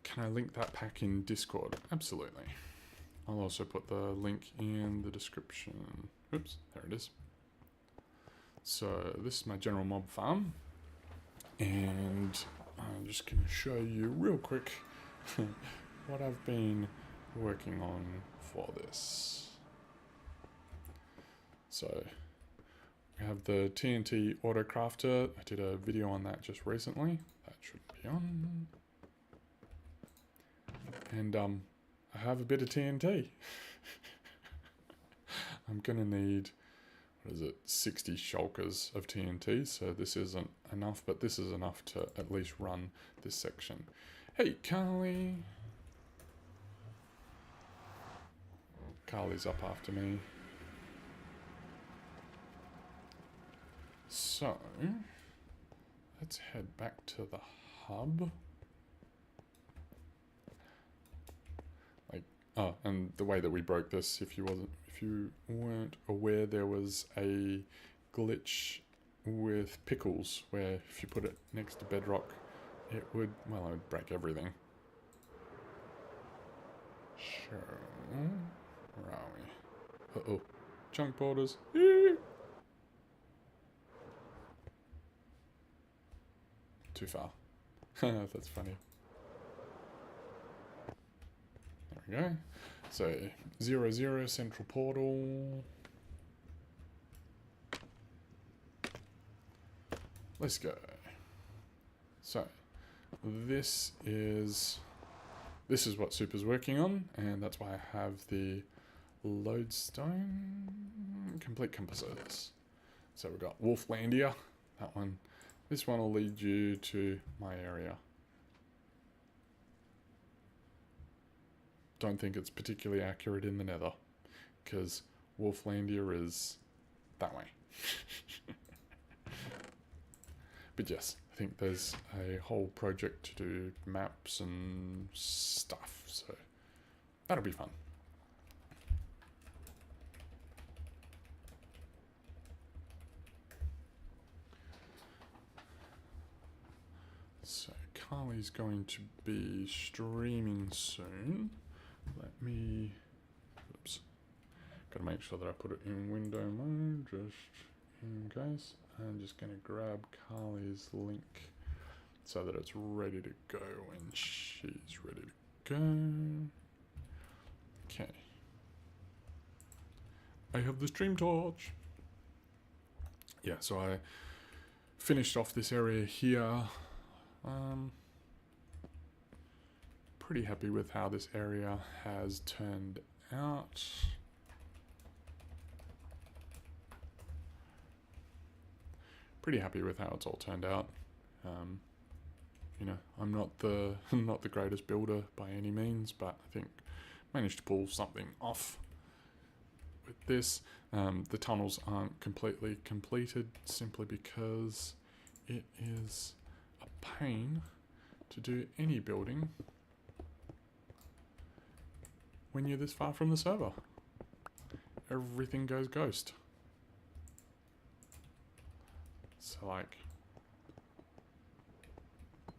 Can I link that pack in Discord? Absolutely. I'll also put the link in the description. Oops, there it is. So this is my general mob farm. And I'm just going to show you real quick what I've been working on for this. So we have the TNT auto crafter. I did a video on that just recently. That should be on. And I have a bit of TNT. I'm gonna need, what is it, 60 shulkers of TNT, so this isn't enough, but this is enough to at least run this section. Hey, Carly. Carly's up after me. So, let's head back to the hub. Oh, and the way that we broke this, if you weren't aware, there was a glitch with pickles where if you put it next to bedrock, it would, well, it would break everything. Sure. Where are we? Uh-oh. Chunk borders. Too far. That's funny. There we go. So 0, central portal. Let's go. So this is what Super's working on, and that's why I have the lodestone complete composites. So we've got Wolflandia, that one. This one will lead you to my area. Don't think it's particularly accurate in the nether, because Wolflandia is that way. But yes, I think there's a whole project to do maps and stuff, so that'll be fun. So Carly's going to be streaming soon. Let me, oops, gotta make sure that I put it in window mode, just in case. I'm just gonna grab Carly's link so that it's ready to go when she's ready to go. Okay. I have the stream torch. Yeah, so I finished off this area here. Pretty happy with how this area has turned out. Pretty happy with how it's all turned out. You know, I'm not the greatest builder by any means, but I think managed to pull something off with this. The tunnels aren't completely completed simply because it is a pain to do any building when you're this far from the server. Everything goes ghost. So like,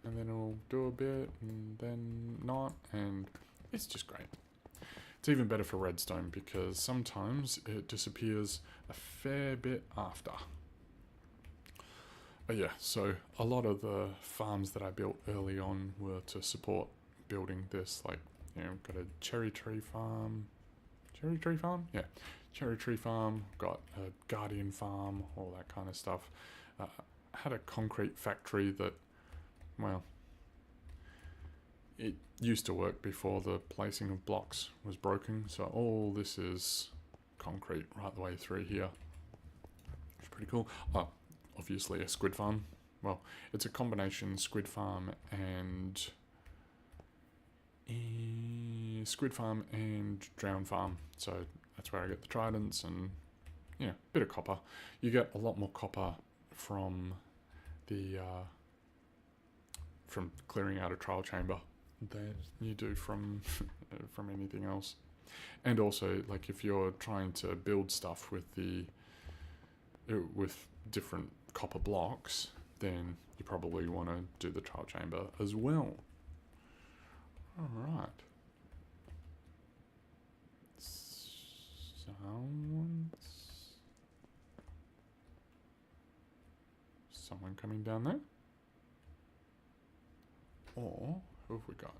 and then it'll do a bit and then not, and it's just great. It's even better for redstone because sometimes it disappears a fair bit after. But yeah, so a lot of the farms that I built early on were to support building this, like, you know, got a cherry tree farm. Cherry tree farm? Yeah. Cherry tree farm, got a guardian farm, all that kind of stuff. Had a concrete factory that, well, it used to work before the placing of blocks was broken. So all this is concrete right the way through here. It's pretty cool. Oh, obviously a squid farm. Well, it's a combination squid farm and drown farm. So that's where I get the tridents and, yeah, a bit of copper. You get a lot more copper from the from clearing out a trial chamber than you do from from anything else. And also, like, if you're trying to build stuff with with different copper blocks, then you probably want to do the trial chamber as well. Alright. Someone coming down there? Or who have we got?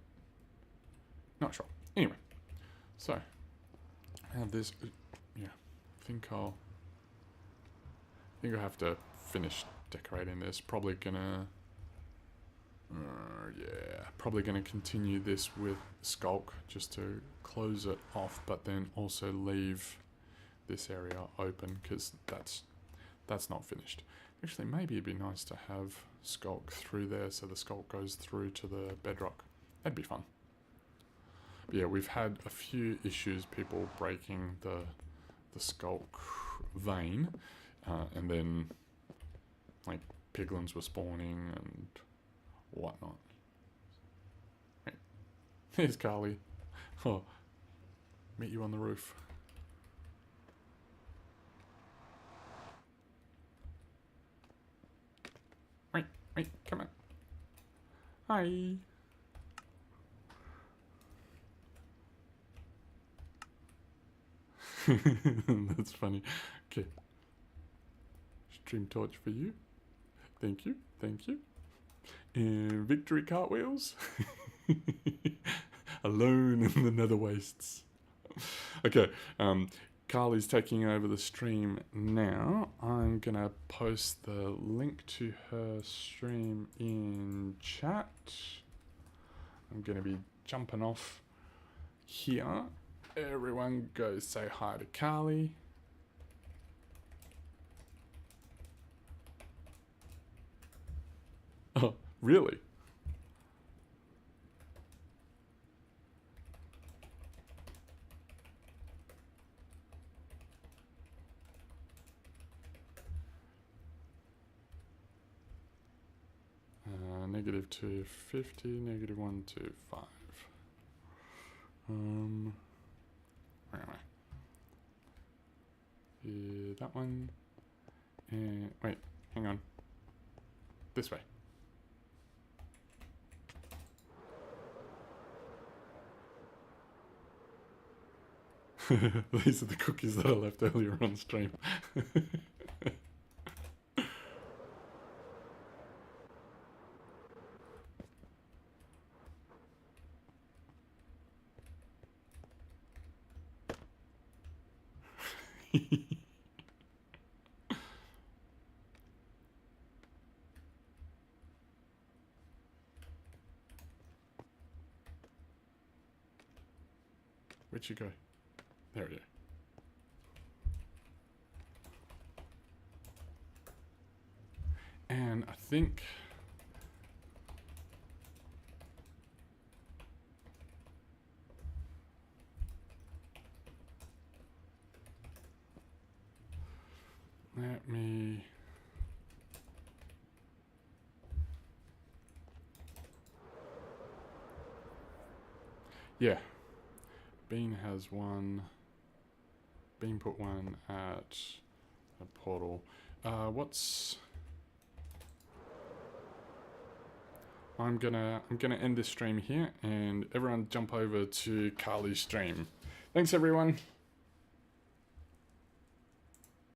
Not sure. Anyway, so I have this. Yeah, I think I'll have to finish decorating this. Probably gonna. Yeah, probably gonna continue this with Skulk just to close it off, but then also leave this area open because that's not finished. Actually, maybe it'd be nice to have Skulk through there so the Skulk goes through to the bedrock. That'd be fun. But yeah, we've had a few issues, people breaking the Skulk vein, and then like piglins were spawning and whatnot. Right. Here's Carly. Oh, meet you on the roof. Wait, come on. Hi. That's funny. Okay. Stream torch for you. Thank you. Thank you. And victory cartwheels. Alone in the nether wastes. Okay. Carly's taking over the stream now. I'm going to post the link to her stream in chat. I'm going to be jumping off here. Everyone go say hi to Carly. Oh, really? -250, -125. Where am I? Yeah, that one. And wait, hang on. This way. These are the cookies that I left earlier on stream. Where'd you go? There we go. And I think let me yeah. Bean has one. Bean put one at a portal. I'm gonna end this stream here, and everyone jump over to Carly's stream. Thanks everyone.